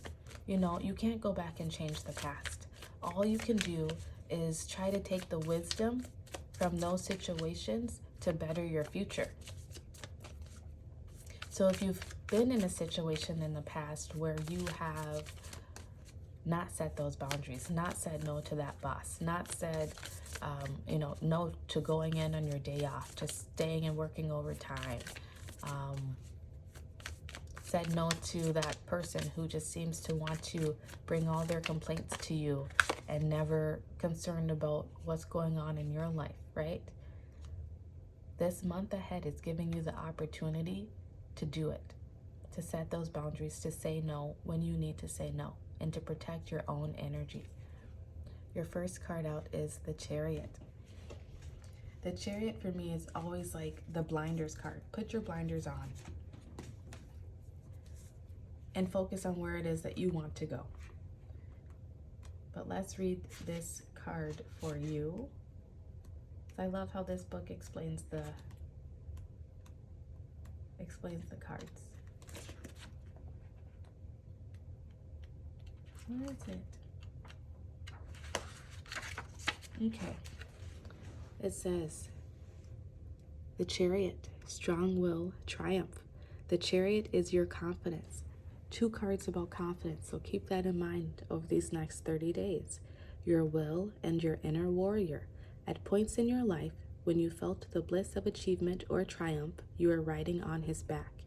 You know, you can't go back and change the past. All you can do is try to take the wisdom from those situations to better your future. So if you've been in a situation in the past where you have not set those boundaries, not said no to that boss, not said, no to going in on your day off, to staying and working overtime, said no to that person who just seems to want to bring all their complaints to you and never concerned about what's going on in your life, right? This month ahead is giving you the opportunity to do it, to set those boundaries, to say no when you need to say no, and to protect your own energy. Your first card out is the Chariot. The Chariot for me is always like the blinders card. Put your blinders on and focus on where it is that you want to go. But let's read this card for you. I love how this book explains the cards. Where is it? Okay. It says, the Chariot, strong will, triumph. The Chariot is your confidence. 2 cards about confidence, so keep that in mind over these next 30 days. Your will and your inner warrior. At points in your life, when you felt the bliss of achievement or triumph, you are riding on his back.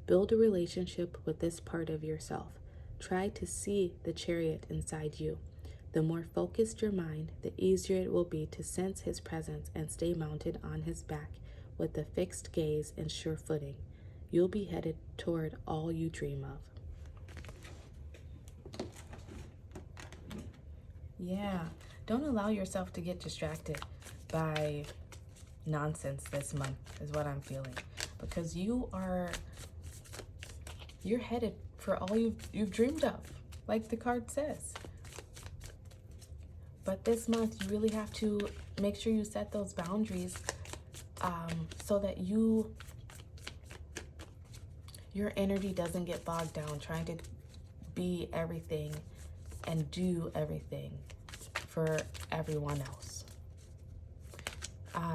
Build a relationship with this part of yourself. Try to see the Chariot inside you. The more focused your mind, the easier it will be to sense his presence and stay mounted on his back with a fixed gaze and sure footing. you'll be headed toward all you dream of. Yeah, don't allow yourself to get distracted by nonsense this month is what I'm feeling, because you're headed for all you've dreamed of, like the card says. But this month you really have to make sure you set those boundaries so that your energy doesn't get bogged down trying to be everything and do everything for everyone else.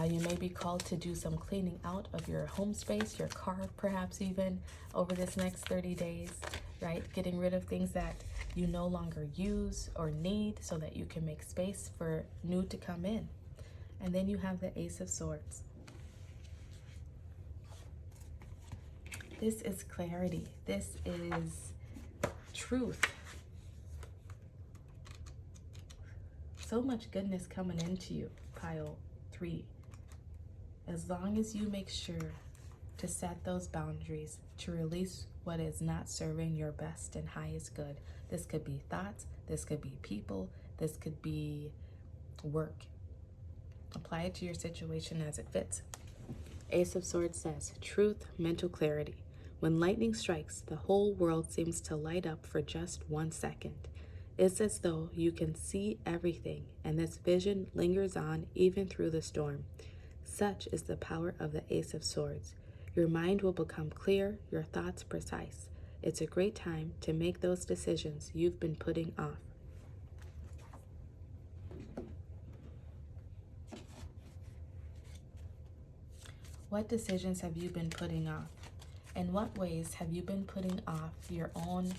You may be called to do some cleaning out of your home space, your car perhaps even, over this next 30 days, right? Getting rid of things that you no longer use or need so that you can make space for new to come in. And then you have the Ace of Swords. This is clarity. This is truth. So much goodness coming into you, pile 3. As long as you make sure to set those boundaries, to release what is not serving your best and highest good. This could be thoughts, this could be people, this could be work. Apply it to your situation as it fits. Ace of Swords says, truth, mental clarity. When lightning strikes, the whole world seems to light up for just 1 second. It's as though you can see everything, and this vision lingers on even through the storm. Such is the power of the Ace of Swords. Your mind will become clear, your thoughts precise. It's a great time to make those decisions you've been putting off. What decisions have you been putting off? In what ways have you been putting off your own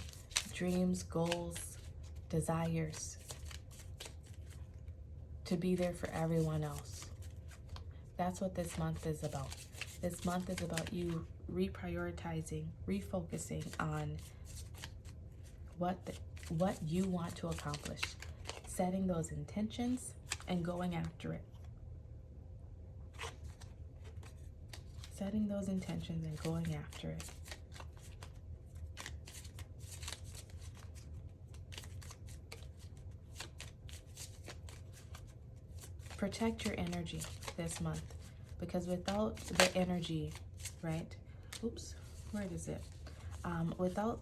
dreams, goals, desires to be there for everyone else? That's what this month is about. This month is about you reprioritizing, refocusing on what you want to accomplish, setting those intentions and going after it. Setting those intentions and going after it. Protect your energy this month, because without the energy, right? Oops, where is it? Without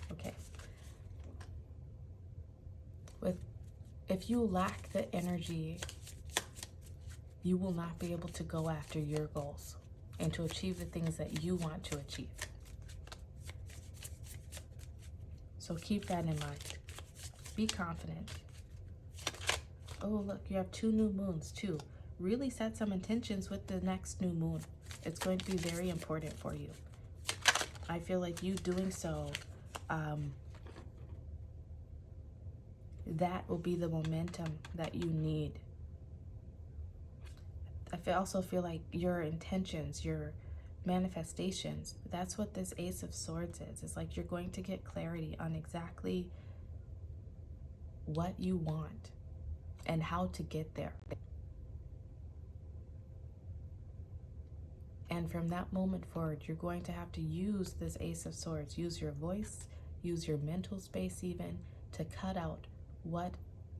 okay. If you lack the energy, you will not be able to go after your goals and to achieve the things that you want to achieve. So keep that in mind. Be confident. Oh, look, you have 2 new moons too. Really set some intentions with the next new moon. It's going to be very important for you. I feel like you doing so, that will be the momentum that you need. I also feel like your intentions, your manifestations, that's what this Ace of Swords is. It's like you're going to get clarity on exactly what you want and how to get there. And from that moment forward, you're going to have to use this Ace of Swords. Use your voice, use your mental space even, to cut out what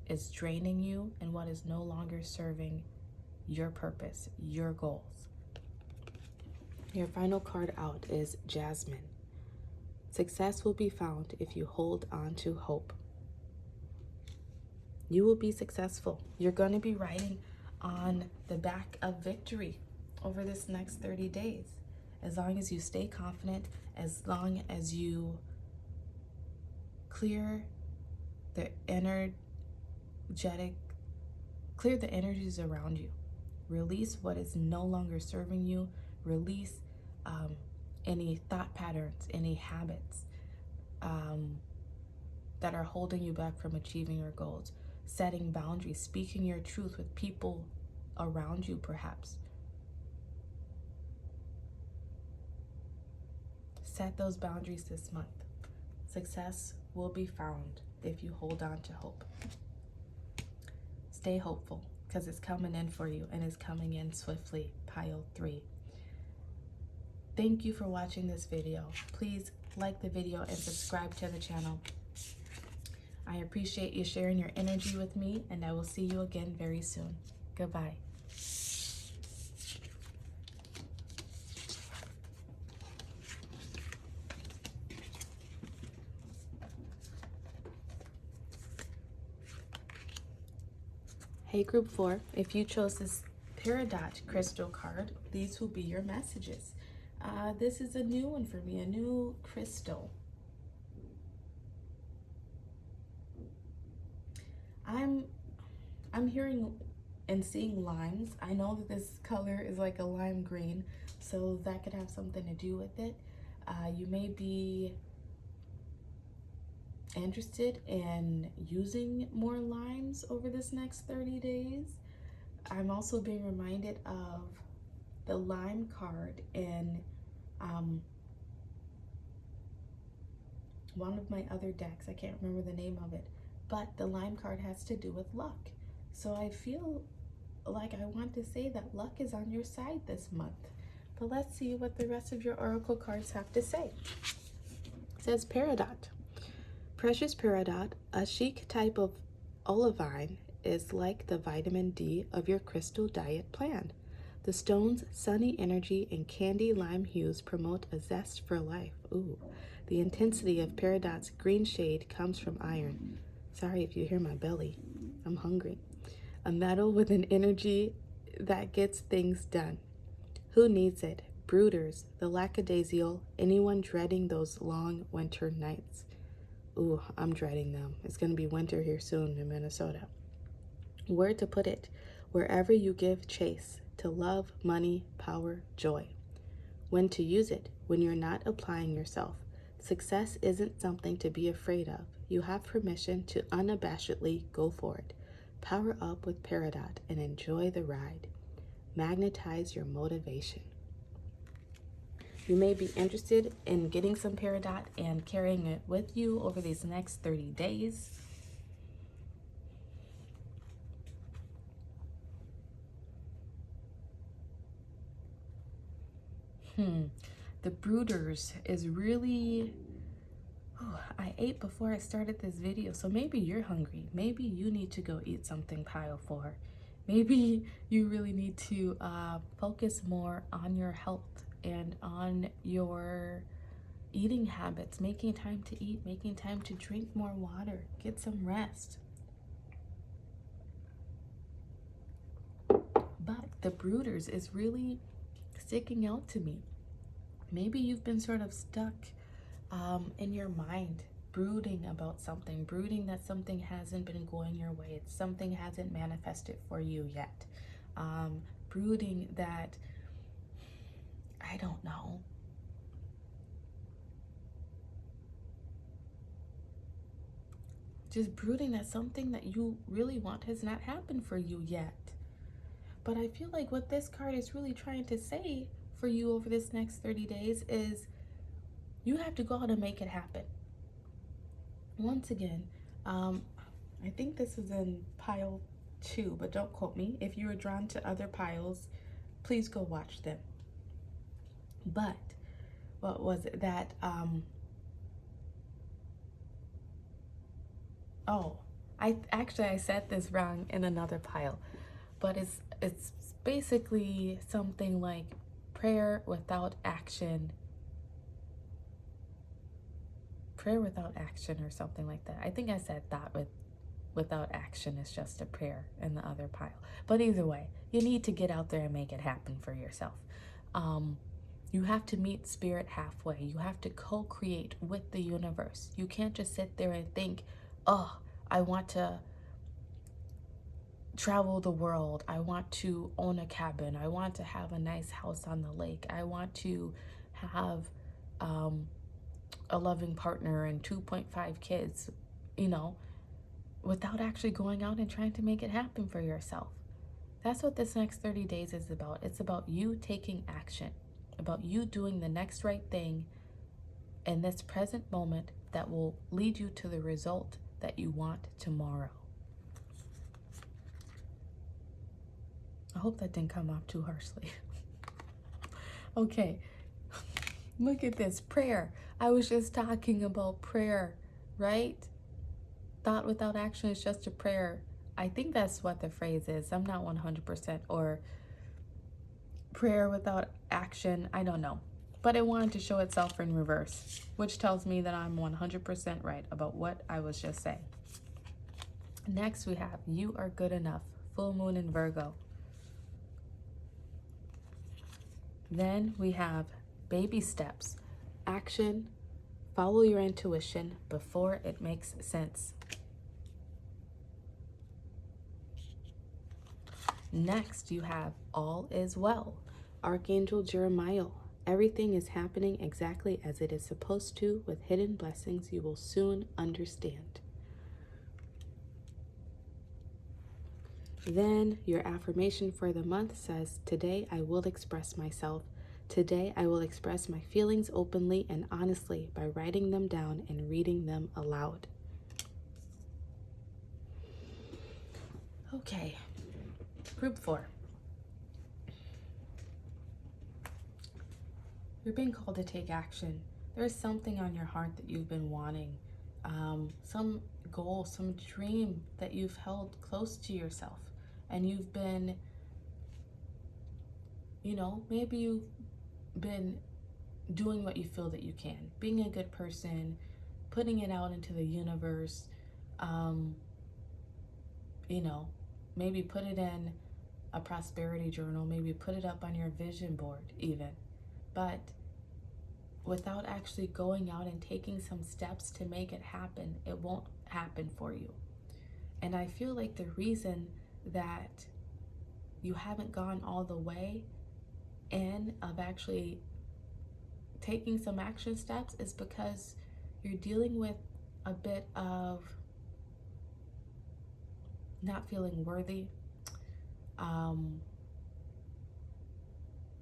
is draining you and what is no longer serving your purpose, your goals. Your final card out is Jasmine. Success will be found if you hold on to hope. You will be successful. You're going to be riding on the back of victory over this next 30 days. As long as you stay confident, as long as you clear the energies around you. Release what is no longer serving you. Release any thought patterns, any habits that are holding you back from achieving your goals. Setting boundaries, speaking your truth with people around you perhaps. Set those boundaries this month. Success will be found if you hold on to hope. Stay hopeful, because it's coming in for you, and it's coming in swiftly. Pile 3. Thank you for watching this video. Please like the video and subscribe to the channel. I appreciate you sharing your energy with me, and I will see you again very soon. Goodbye. Hey group 4, if you chose this Peridot crystal card, these will be your messages. This is a new one for me, a new crystal. I'm hearing and seeing limes. I know that this color is like a lime green, so that could have something to do with it. You may be interested in using more limes over this next 30 days. I'm also being reminded of the lime card in one of my other decks. I can't remember the name of it, but the lime card has to do with luck. So I feel like I want to say that luck is on your side this month. But let's see what the rest of your oracle cards have to say. It says Peridot. Precious Peridot, a chic type of olivine, is like the vitamin D of your crystal diet plan. The stone's sunny energy and candy lime hues promote a zest for life. Ooh. The intensity of Peridot's green shade comes from iron. Sorry if you hear my belly. I'm hungry. A metal with an energy that gets things done. Who needs it? Brooders, the lackadaisical, anyone dreading those long winter nights. Ooh, I'm dreading them. It's going to be winter here soon in Minnesota. Where to put it? Wherever you give chase to love, money, power, joy. When to use it? When you're not applying yourself. Success isn't something to be afraid of. You have permission to unabashedly go for it. Power up with Peridot and enjoy the ride. Magnetize your motivation. You may be interested in getting some Peridot and carrying it with you over these next 30 days. The Brooders is really... I ate before I started this video, so maybe you're hungry. Maybe you need to go eat something, pile 4. Maybe you really need to focus more on your health and on your eating habits, making time to eat, making time to drink more water, get some rest. But the Brooders is really sticking out to me. Maybe you've been sort of stuck in your mind, brooding about something, brooding that something hasn't been going your way, something hasn't manifested for you yet, brooding that, I don't know, just brooding that something that you really want has not happened for you yet. But I feel like what this card is really trying to say for you over this next 30 days is you have to go out and make it happen. Once again, I think this was in pile 2, but don't quote me. If you were drawn to other piles, please go watch them. But what was it that, I said this wrong in another pile, but it's basically something like prayer without action. Prayer without action or something like that. I think I said that without action is just a prayer in the other pile. But either way, you need to get out there and make it happen for yourself. You have to meet spirit halfway. You have to co-create with the universe. You can't just sit there and think, oh, I want to travel the world. I want to own a cabin. I want to have a nice house on the lake. I want to have a loving partner and 2.5 kids, without actually going out and trying to make it happen for yourself. That's what this next 30 days is about. It's about you taking action, about you doing the next right thing in this present moment that will lead you to the result that you want tomorrow. I hope that didn't come off too harshly. Okay, look at this prayer. I was just talking about prayer, right? Thought without action is just a prayer. I think that's what the phrase is. I'm not 100%. Or prayer without action. I don't know. But it wanted to show itself in reverse, which tells me that I'm 100% right about what I was just saying. Next, we have you are good enough. Full moon in Virgo. Then we have baby steps. Action. Follow your intuition before it makes sense. Next, you have all is well. Archangel Jeremiah. Everything is happening exactly as it is supposed to, with hidden blessings you will soon understand. Then your affirmation for the month says, today I will express myself. Today I will express my feelings openly and honestly by writing them down and reading them aloud. Okay, group 4. You're being called to take action. There's something on your heart that you've been wanting. Some goal, some dream that you've held close to yourself. And you've been, maybe you've been doing what you feel that you can. Being a good person, putting it out into the universe. Maybe put it in a prosperity journal. Maybe put it up on your vision board even. But without actually going out and taking some steps to make it happen, it won't happen for you. And I feel like the reason that you haven't gone all the way in of actually taking some action steps is because you're dealing with a bit of not feeling worthy.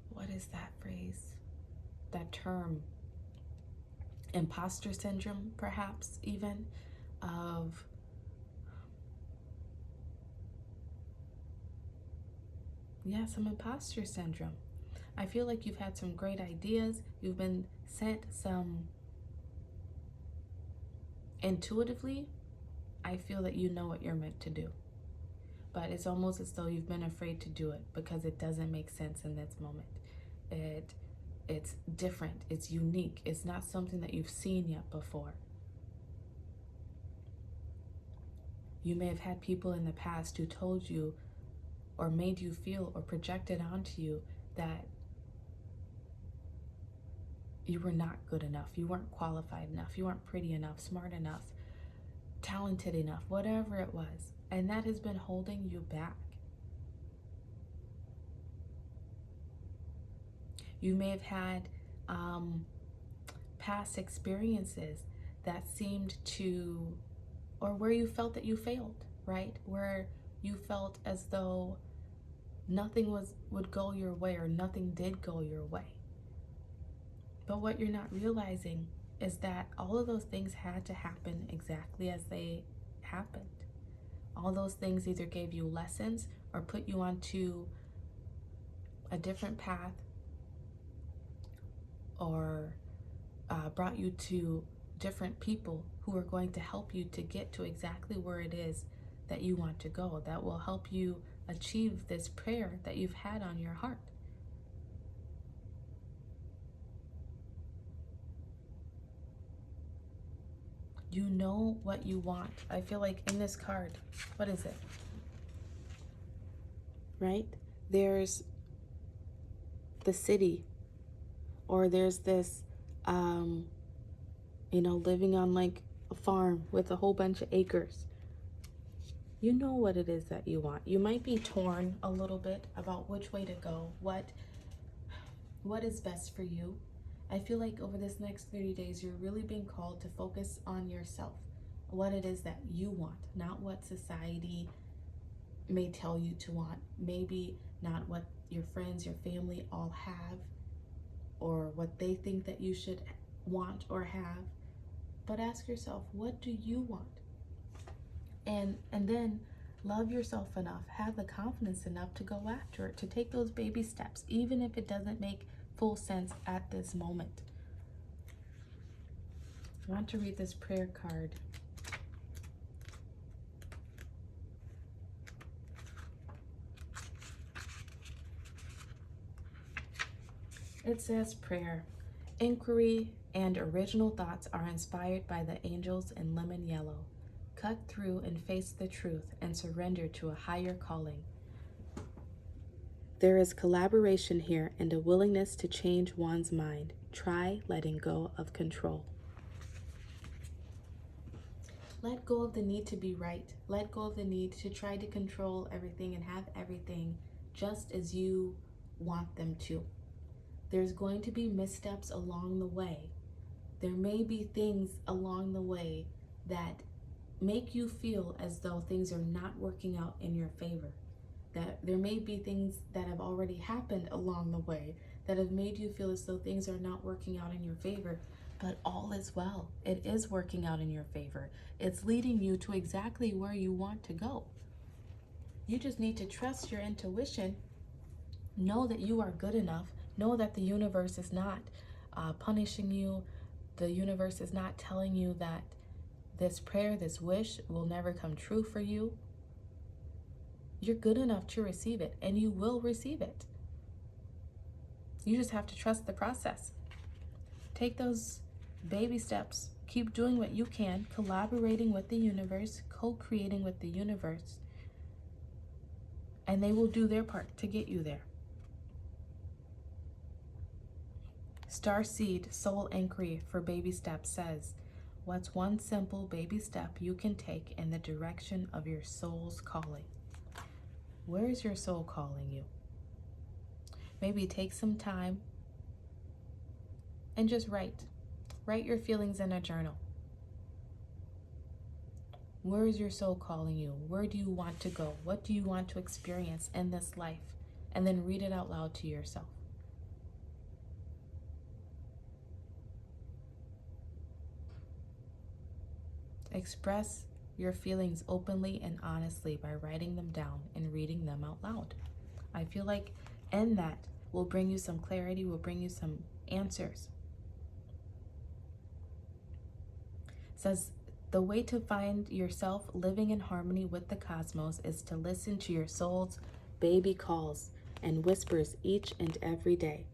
What is that phrase? That term? Imposter syndrome, perhaps, even, of some imposter syndrome. I feel like you've had some great ideas. You've been sent some intuitively. I feel that you know what you're meant to do. But it's almost as though you've been afraid to do it because it doesn't make sense in this moment. It's different. It's unique. It's not something that you've seen yet before. You may have had people in the past who told you or made you feel or projected onto you that you were not good enough. You weren't qualified enough. You weren't pretty enough, smart enough, talented enough, whatever it was. And that has been holding you back. You may have had past experiences that seemed to, or where you felt that you failed, right? Where you felt as though nothing would go your way or nothing did go your way. But what you're not realizing is that all of those things had to happen exactly as they happened. All those things either gave you lessons or put you onto a different path or brought you to different people who are going to help you to get to exactly where it is that you want to go, that will help you achieve this prayer that you've had on your heart. You know what you want. I feel like in this card, what is it? Right? There's the city, or there's this, living on like a farm with a whole bunch of acres. You know what it is that you want. You might be torn a little bit about which way to go, what is best for you. I feel like over this next 30 days, you're really being called to focus on yourself, what it is that you want, not what society may tell you to want, maybe not what your friends, your family all have, or what they think that you should want or have, but ask yourself, what do you want? And then love yourself enough, have the confidence enough to go after it, to take those baby steps, even if it doesn't make full sense at this moment. I want to read this prayer card. It says prayer. Inquiry and original thoughts are inspired by the angels in lemon yellow. Cut through and face the truth and surrender to a higher calling. There is collaboration here and a willingness to change one's mind. Try letting go of control. Let go of the need to be right. Let go of the need to try to control everything and have everything just as you want them to. There's going to be missteps along the way. There may be things along the way that make you feel as though things are not working out in your favor. That there may be things that have already happened along the way that have made you feel as though things are not working out in your favor, but all is well. It is working out in your favor. It's leading you to exactly where you want to go. You just need to trust your intuition. Know that you are good enough. Know that the universe is not punishing you. The universe is not telling you that this prayer, this wish will never come true for you. You're good enough to receive it, and you will receive it. You just have to trust the process. Take those baby steps. Keep doing what you can, collaborating with the universe, co-creating with the universe, and they will do their part to get you there. Starseed Soul Inquiry for Baby Steps says, what's one simple baby step you can take in the direction of your soul's calling? Where is your soul calling you? Maybe take some time and just write. Write your feelings in a journal. Where is your soul calling you? Where do you want to go? What do you want to experience in this life? And then read it out loud to yourself. Express your feelings openly and honestly by writing them down and reading them out loud. I feel like in that will bring you some clarity, will bring you some answers. It says, the way to find yourself living in harmony with the cosmos is to listen to your soul's baby calls and whispers each and every day,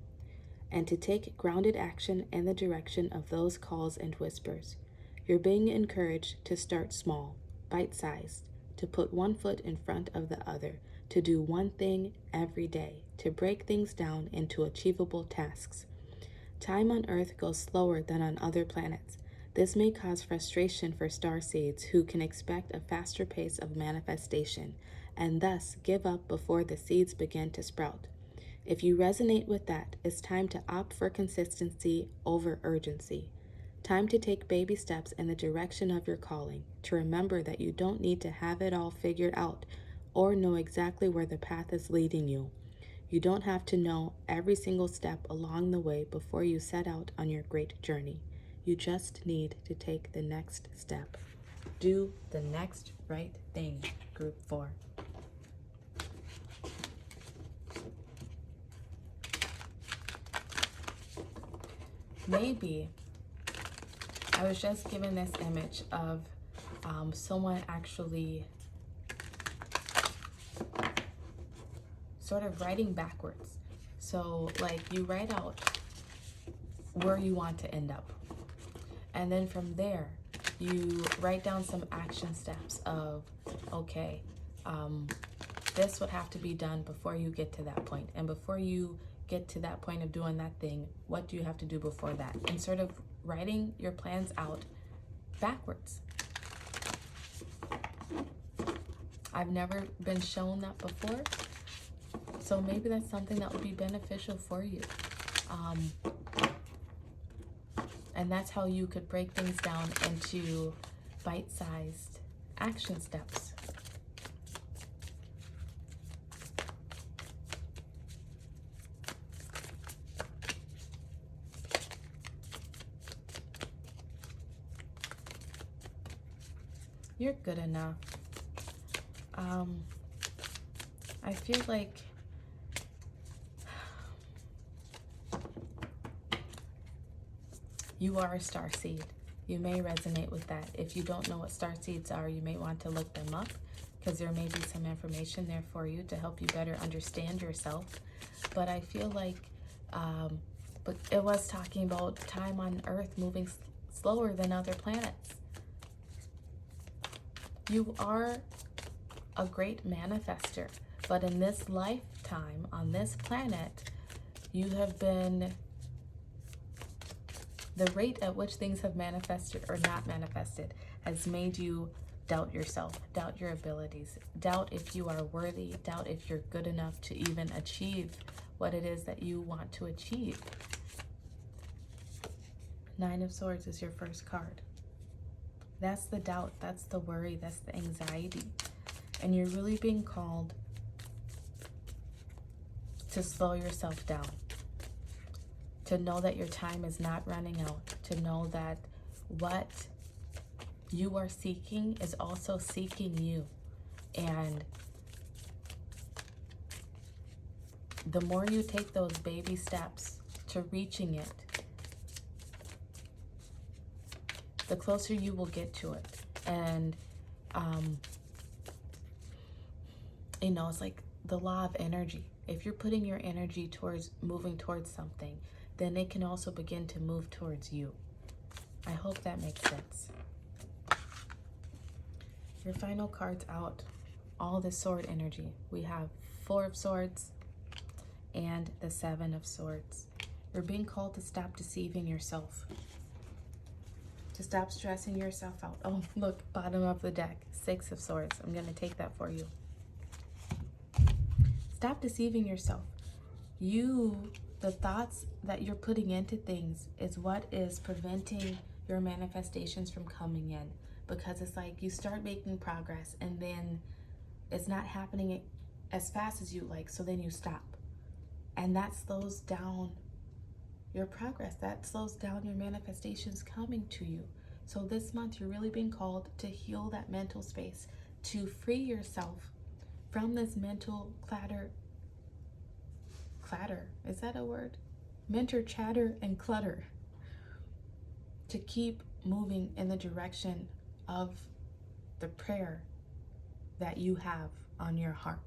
and to take grounded action in the direction of those calls and whispers. You're being encouraged to start small, bite-sized, to put one foot in front of the other, to do one thing every day, to break things down into achievable tasks. Time on Earth goes slower than on other planets. This may cause frustration for starseeds who can expect a faster pace of manifestation and thus give up before the seeds begin to sprout. If you resonate with that, it's time to opt for consistency over urgency. Time to take baby steps in the direction of your calling, to remember that you don't need to have it all figured out or know exactly where the path is leading you. You don't have to know every single step along the way before you set out on your great journey. You just need to take the next step. Do the next right thing, Group 4. Maybe I was just given this image of someone actually sort of writing backwards. So like you write out where you want to end up. And then from there, you write down some action steps of, okay, this would have to be done before you get to that point. And before you get to that point of doing that thing, what do you have to do before that? And sort of writing your plans out backwards. I've never been shown that before, so maybe that's something that would be beneficial for you. And that's how you could break things down into bite-sized action steps. You're good enough. I feel like you are a star seed. You may resonate with that. If you don't know what star seeds are, you may want to look them up, because there may be some information there for you to help you better understand yourself. But I feel like, but it was talking about time on Earth moving slower than other planets. You are a great manifester, but in this lifetime on this planet, you have been, the rate at which things have manifested or not manifested has made you doubt yourself, doubt your abilities, doubt if you are worthy, doubt if you're good enough to even achieve what it is that you want to achieve. Nine of Swords is your first card. That's the doubt, that's the worry, that's the anxiety. And you're really being called to slow yourself down, to know that your time is not running out, to know that what you are seeking is also seeking you. And the more you take those baby steps to reaching it, the closer you will get to it. And you know, it's like the law of energy. If you're putting your energy towards moving towards something, then it can also begin to move towards you. I hope that makes sense. Your final card's out. All the sword energy. We have Four of Swords and the Seven of Swords. You're being called to stop deceiving yourself, to stop stressing yourself out. Oh, look, bottom of the deck, Six of Swords. I'm going to take that for you. Stop deceiving yourself. The thoughts that you're putting into things is what is preventing your manifestations from coming in. Because it's like you start making progress and then it's not happening as fast as you like, so then you stop. And that slows down your progress. That slows down your manifestations coming to you. So this month, you're really being called to heal that mental space, to free yourself from this mental clatter, is that a word? Mental chatter and clutter, to keep moving in the direction of the prayer that you have on your heart.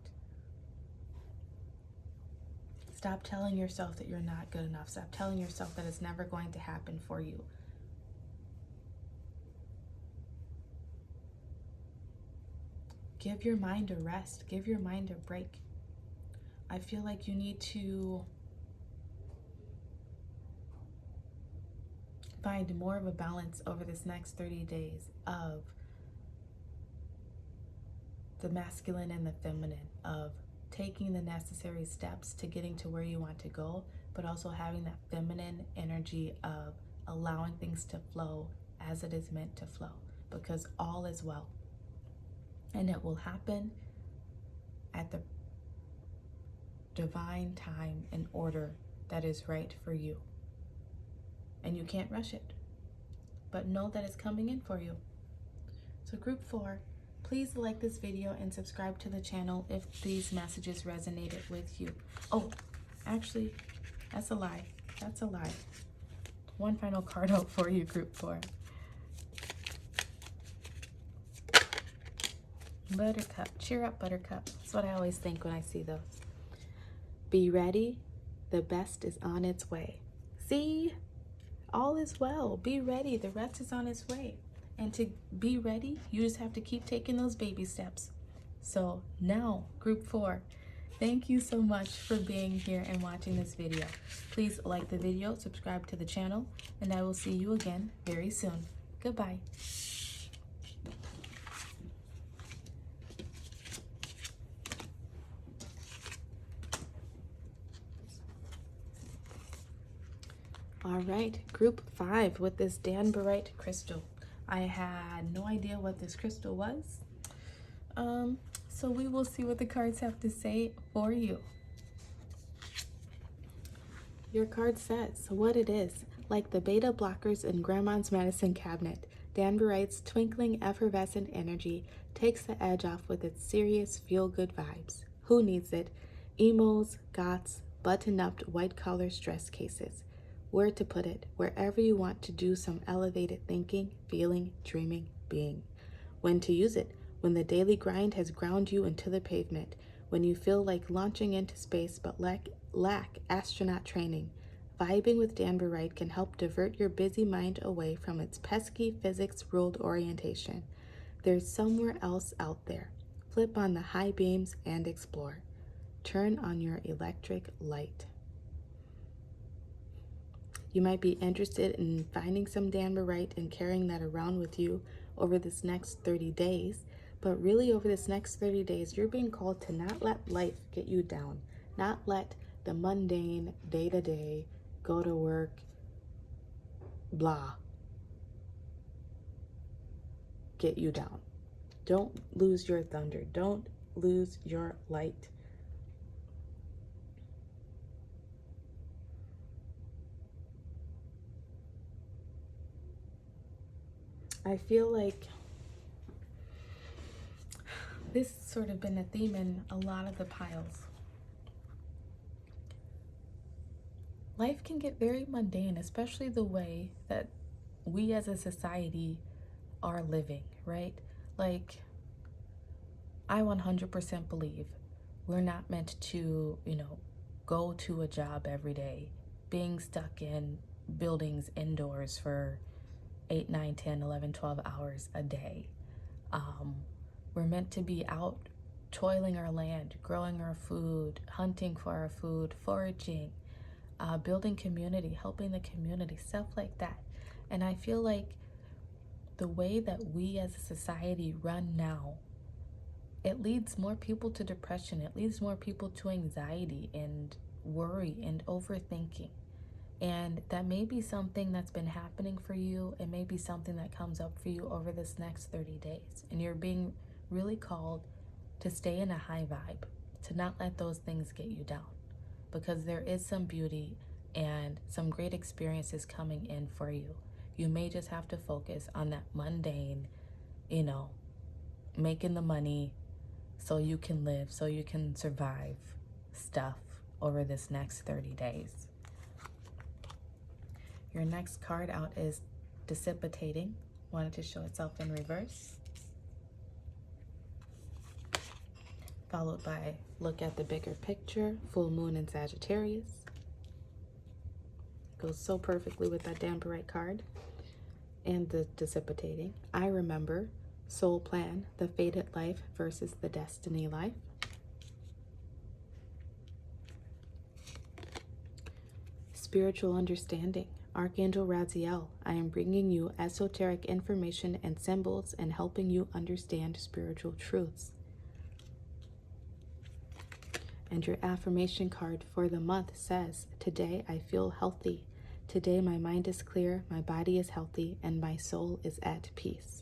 Stop telling yourself that you're not good enough. Stop telling yourself that it's never going to happen for you. Give your mind a rest. Give your mind a break. I feel like you need to find more of a balance over this next 30 days of the masculine and the feminine, of taking the necessary steps to getting to where you want to go, but also having that feminine energy of allowing things to flow as it is meant to flow, because all is well. And it will happen at the divine time and order that is right for you. And you can't rush it, but know that it's coming in for you. So group 4, please like this video and subscribe to the channel if these messages resonated with you. Oh, actually, that's a lie. That's a lie. One final card out for you, group 4. Buttercup. Cheer up, Buttercup. That's what I always think when I see those. Be ready. The best is on its way. See? All is well. Be ready. The rest is on its way. And to be ready, you just have to keep taking those baby steps. So now, group 4, thank you so much for being here and watching this video. Please like the video, subscribe to the channel, and I will see you again very soon. Goodbye. All right, group 5 with this Danbarite crystal. I had no idea what this crystal was. So we will see what the cards have to say for you. Your card says what it is, like the beta blockers in Grandma's medicine cabinet. Danburite's twinkling, effervescent energy takes the edge off with its serious, feel-good vibes. Who needs it? Emos, goths, button-up white-collar stress cases. Where to put it? Wherever you want to do some elevated thinking, feeling, dreaming, being. When to use it? When the daily grind has ground you into the pavement. When you feel like launching into space but lack astronaut training. Vibing with Danburite can help divert your busy mind away from its pesky physics-ruled orientation. There's somewhere else out there. Flip on the high beams and explore. Turn on your electric light. You might be interested in finding some Danburite and carrying that around with you over this next 30 days. But really, over this next 30 days, you're being called to not let life get you down. Not let the mundane, day-to-day, go to work, blah, get you down. Don't lose your thunder. Don't lose your light. I feel like this has sort of been a theme in a lot of the piles. Life can get very mundane, especially the way that we as a society are living, right? Like, I 100% believe we're not meant to, go to a job every day, being stuck in buildings indoors for 8, 9, 10, 11, 12 hours a day. We're meant to be out toiling our land, growing our food, hunting for our food, foraging, building community, helping the community, stuff like that. And I feel like the way that we as a society run now, it leads more people to depression. It leads more people to anxiety and worry and overthinking. And that may be something that's been happening for you. It may be something that comes up for you over this next 30 days. And you're being really called to stay in a high vibe, to not let those things get you down. Because there is some beauty and some great experiences coming in for you. You may just have to focus on that mundane, making the money so you can live, so you can survive stuff over this next 30 days. Your next card out is Dissipating. Wanted to show itself in reverse. Followed by Look at the Bigger Picture, Full Moon in Sagittarius. Goes so perfectly with that Danburite card. And the Dissipating. I Remember, Soul Plan, the Fated Life versus the Destiny Life. Spiritual Understanding. Archangel Raziel, I am bringing you esoteric information and symbols and helping you understand spiritual truths. And your affirmation card for the month says, today I feel healthy. Today my mind is clear, my body is healthy, and my soul is at peace.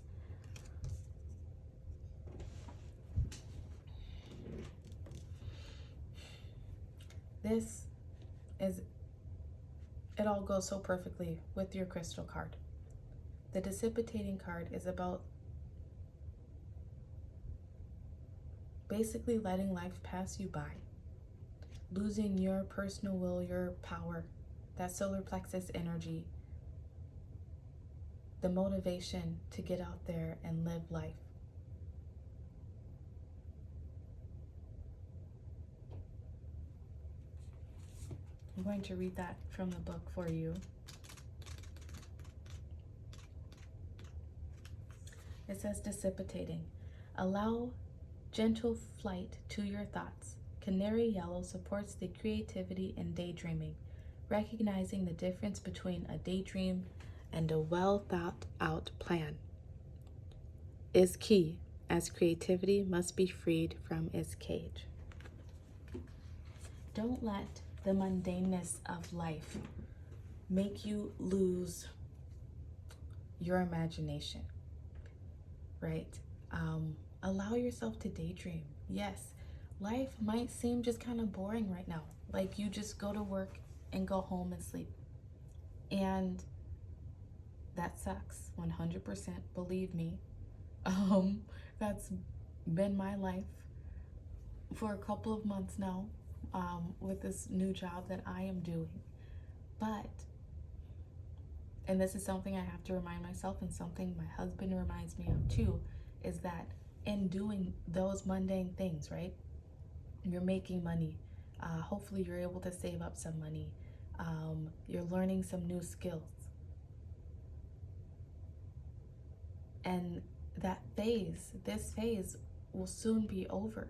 It all goes so perfectly with your crystal card. The Dissipating card is about basically letting life pass you by, losing your personal will, your power, that solar plexus energy, the motivation to get out there and live life. I'm going to read that from the book for you. It says Dissipating. Allow gentle flight to your thoughts. Canary yellow supports the creativity and daydreaming. Recognizing the difference between a daydream and a well thought out plan is key, as creativity must be freed from its cage. Don't let the mundaneness of life make you lose your imagination, right? Allow yourself to daydream. Yes, life might seem just kind of boring right now. Like you just go to work and go home and sleep. And that sucks, 100%, believe me. That's been my life for a couple of months now, with this new job that I am doing. But, and this is something I have to remind myself, and something my husband reminds me of too, is that in doing those mundane things, right? You're making money. Hopefully you're able to save up some money. You're learning some new skills. And this phase will soon be over.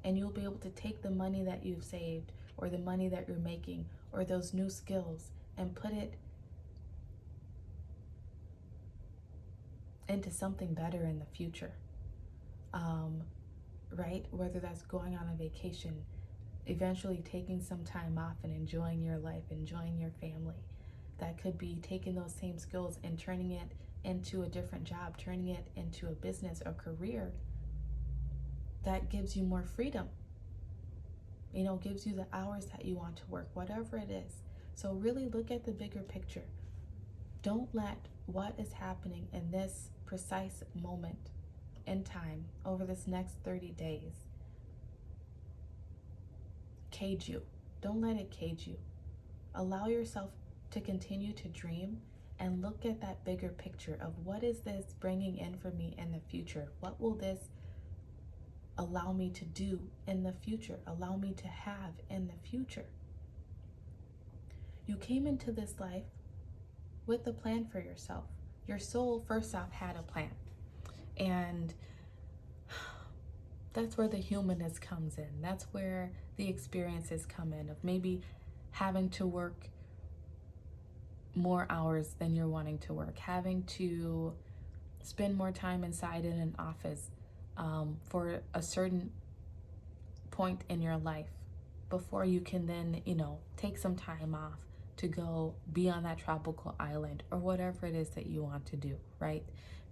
And you'll be able to take the money that you've saved, or the money that you're making, or those new skills, and put it into something better in the future. Right? Whether that's going on a vacation, eventually taking some time off and enjoying your life, enjoying your family. That could be taking those same skills and turning it into a different job, turning it into a business or career that gives you more freedom. Gives you the hours that you want to work, whatever it is. So really look at the bigger picture. Don't let what is happening in this precise moment in time over this next 30 days cage you. Don't let it cage you. Allow yourself to continue to dream and look at that bigger picture of what is this bringing in for me in the future? What will this allow me to do in the future? Allow me to have in the future? You came into this life with a plan for yourself. Your soul, first off, had a plan. And that's where the humanness comes in. That's where the experiences come in, of maybe having to work more hours than you're wanting to work, having to spend more time inside in an office for a certain point in your life before you can then, take some time off to go be on that tropical island or whatever it is that you want to do, right?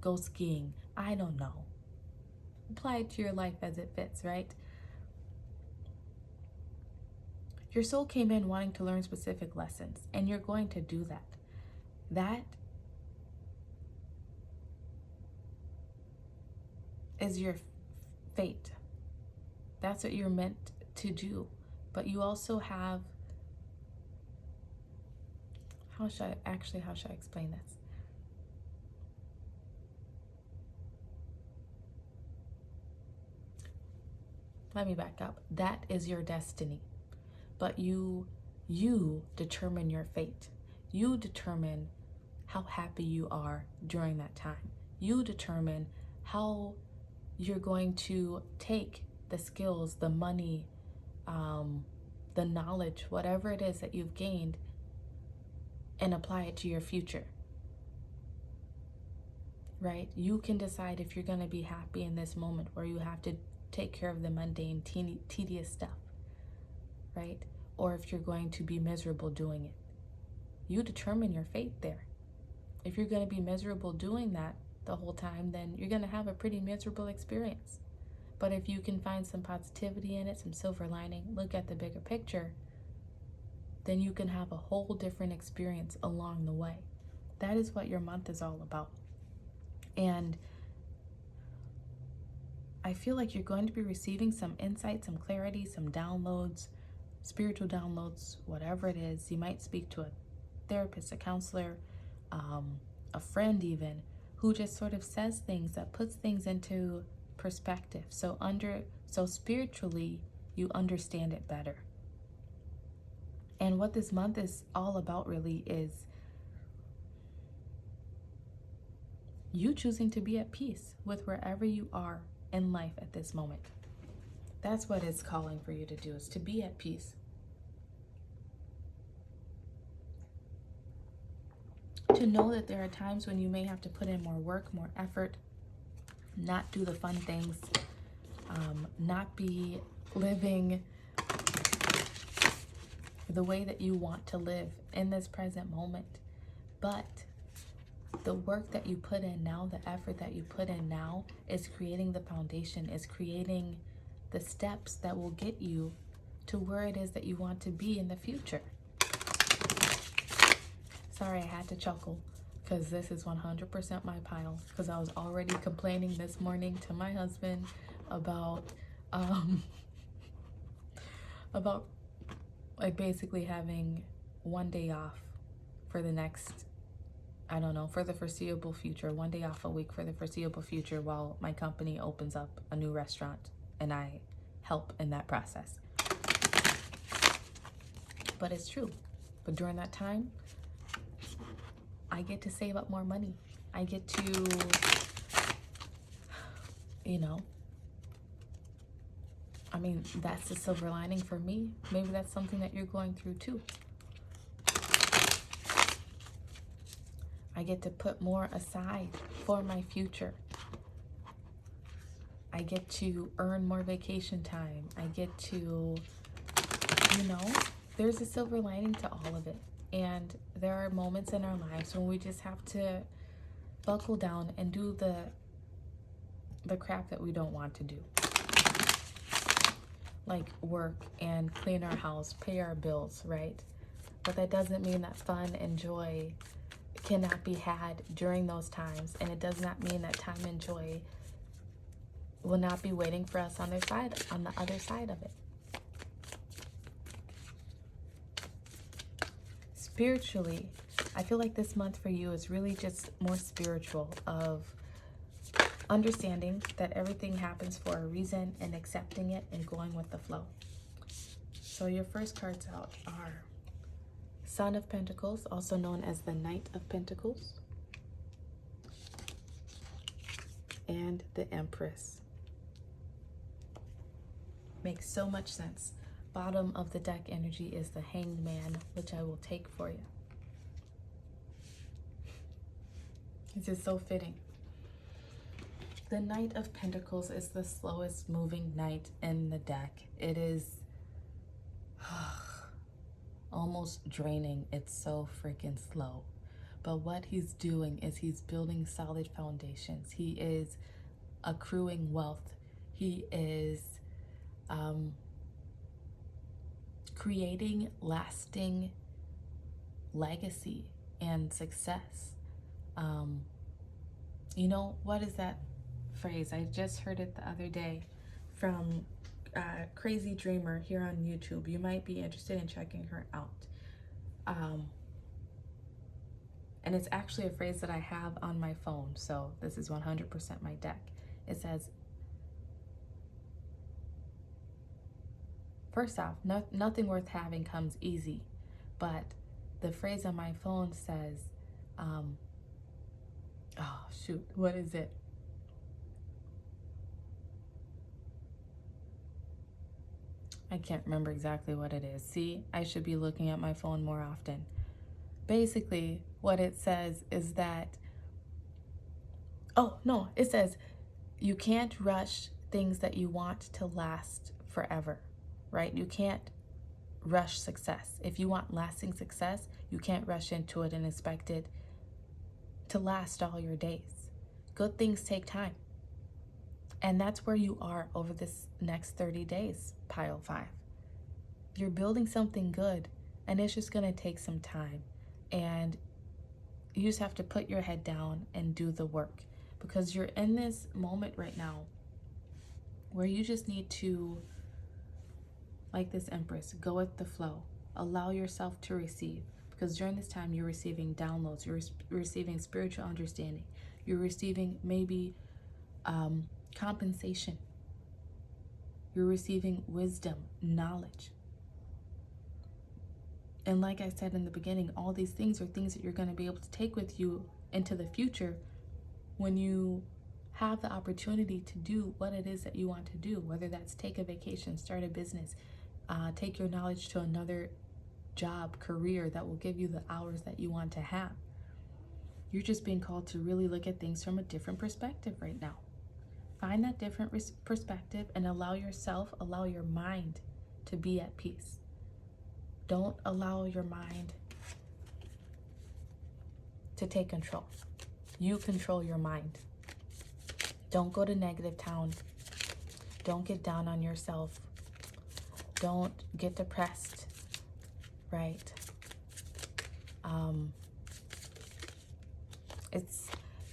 Go skiing. I don't know. Apply it to your life as it fits, right? Your soul came in wanting to learn specific lessons, and you're going to do that. That is your fate. That's what you're meant to do. But you also have, how should I explain this? Let me back up. That is your destiny. But you determine your fate. You determine how happy you are during that time. You determine how you're going to take the skills, the money, the knowledge, whatever it is that you've gained, and apply it to your future. Right? You can decide if you're going to be happy in this moment where you have to take care of the mundane, tedious stuff, right? Or if you're going to be miserable doing it. You determine your fate there. If you're going to be miserable doing that the whole time, then you're going to have a pretty miserable experience. But if you can find some positivity in it, some silver lining, look at the bigger picture, then you can have a whole different experience along the way. That is what your month is all about. And I feel like you're going to be receiving some insight, some clarity, some downloads, spiritual downloads, whatever it is. You might speak to a therapist, a counselor, a friend even, who just sort of says things, that puts things into perspective. So spiritually, you understand it better. And what this month is all about really is you choosing to be at peace with wherever you are in life at this moment. That's what it's calling for you to do, is to be at peace. To know that there are times when you may have to put in more work, more effort, not do the fun things, not be living the way that you want to live in this present moment. But the work that you put in now, the effort that you put in now, is creating the foundation, is creating the steps that will get you to where it is that you want to be in the future. Sorry, I had to chuckle. because this is 100% my pile, because I was already complaining this morning to my husband about about like basically having one day off for the next, I don't know, for the foreseeable future, one day off a week for the foreseeable future while my company opens up a new restaurant and I help in that process. But it's true. But during that time, I get to save up more money. I get to, you know, I mean, that's the silver lining for me. Maybe that's something that you're going through too. I get to put more aside for my future. I get to earn more vacation time. I get to, you know, there's a silver lining to all of it. And there are moments in our lives when we just have to buckle down and do the crap that we don't want to do. Like work and clean our house, pay our bills, right? But that doesn't mean that fun and joy cannot be had during those times. And it does not mean that time and joy will not be waiting for us on the other side of it. Spiritually, I feel like this month for you is really just more spiritual, of understanding that everything happens for a reason and accepting it and going with the flow. So your first cards out are Son of Pentacles, also known as the Knight of Pentacles, and the Empress. Makes so much sense. Bottom of the deck energy is the Hanged Man, which I will take for you. This is so fitting. The Knight of Pentacles is the slowest moving knight in the deck. It is almost draining. It's so freaking slow. But what he's doing is he's building solid foundations. He is accruing wealth. He is creating lasting legacy and success. You know, what is that phrase? I just heard it the other day from Crazy Dreamer here on YouTube. You might be interested in checking her out. And it's actually a phrase that I have on my phone, so this is 100% my deck. It says, first off, nothing worth having comes easy, but the phrase on my phone says, oh shoot, what is it? I can't remember exactly what it is. See, I should be looking at my phone more often. Basically, what it says is that, oh no, it says you can't rush things that you want to last forever, right? You can't rush success. If you want lasting success, you can't rush into it and expect it to last all your days. Good things take time. And that's where you are over this next 30 days, pile 5. You're building something good, and it's just going to take some time. And you just have to put your head down and do the work, because you're in this moment right now where you just need to, like this Empress, go with the flow. Allow yourself to receive, because during this time you're receiving downloads, you're receiving spiritual understanding, you're receiving maybe compensation, you're receiving wisdom, knowledge. And like I said in the beginning, all these things are things that you're going to be able to take with you into the future when you have the opportunity to do what it is that you want to do, whether that's take a vacation, start a business, take your knowledge to another job, career that will give you the hours that you want to have. You're just being called to really look at things from a different perspective right now. Find that different perspective and allow your mind to be at peace. Don't allow your mind to take control. You control your mind. Don't go to negative town. Don't get down on yourself. Don't get depressed, right?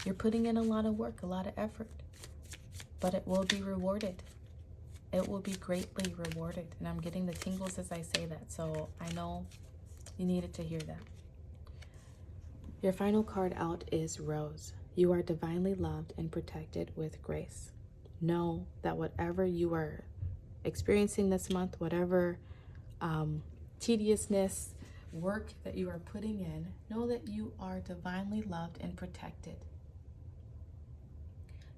You're putting in a lot of work, a lot of effort, but it will be rewarded. It will be greatly rewarded. And I'm getting the tingles as I say that, so I know you needed to hear that. Your final card out is Rose. You are divinely loved and protected with grace. Know that whatever you are experiencing this month, whatever tediousness, work that you are putting in, know that you are divinely loved and protected.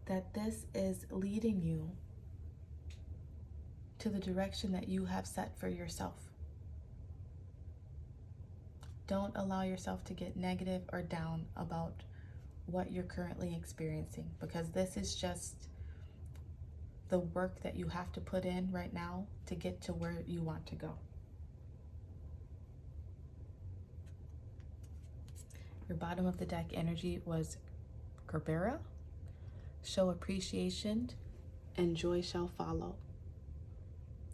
That this is leading you to the direction that you have set for yourself. Don't allow yourself to get negative or down about what you're currently experiencing, because this is just the work that you have to put in right now to get to where you want to go. Your bottom of the deck energy was Gerbera. Show appreciation and joy shall follow.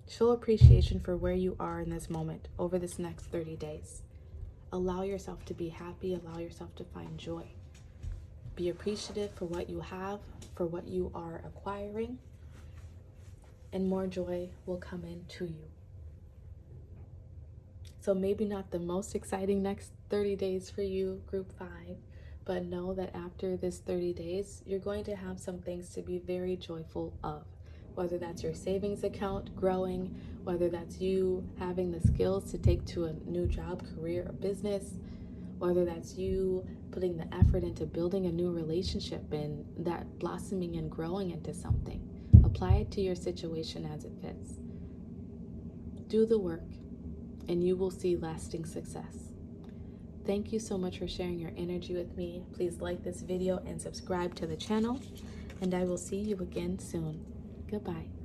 Show appreciation for where you are in this moment over this next 30 days. Allow yourself to be happy. Allow yourself to find joy. Be appreciative for what you have, for what you are acquiring, and more joy will come into you. So maybe not the most exciting next 30 days for you, Group 5, but know that after this 30 days, you're going to have some things to be very joyful of. Whether that's your savings account growing, whether that's you having the skills to take to a new job, career, or business, whether that's you putting the effort into building a new relationship and that blossoming and growing into something. Apply it to your situation as it fits. Do the work, and you will see lasting success. Thank you so much for sharing your energy with me. Please like this video and subscribe to the channel, and I will see you again soon. Goodbye.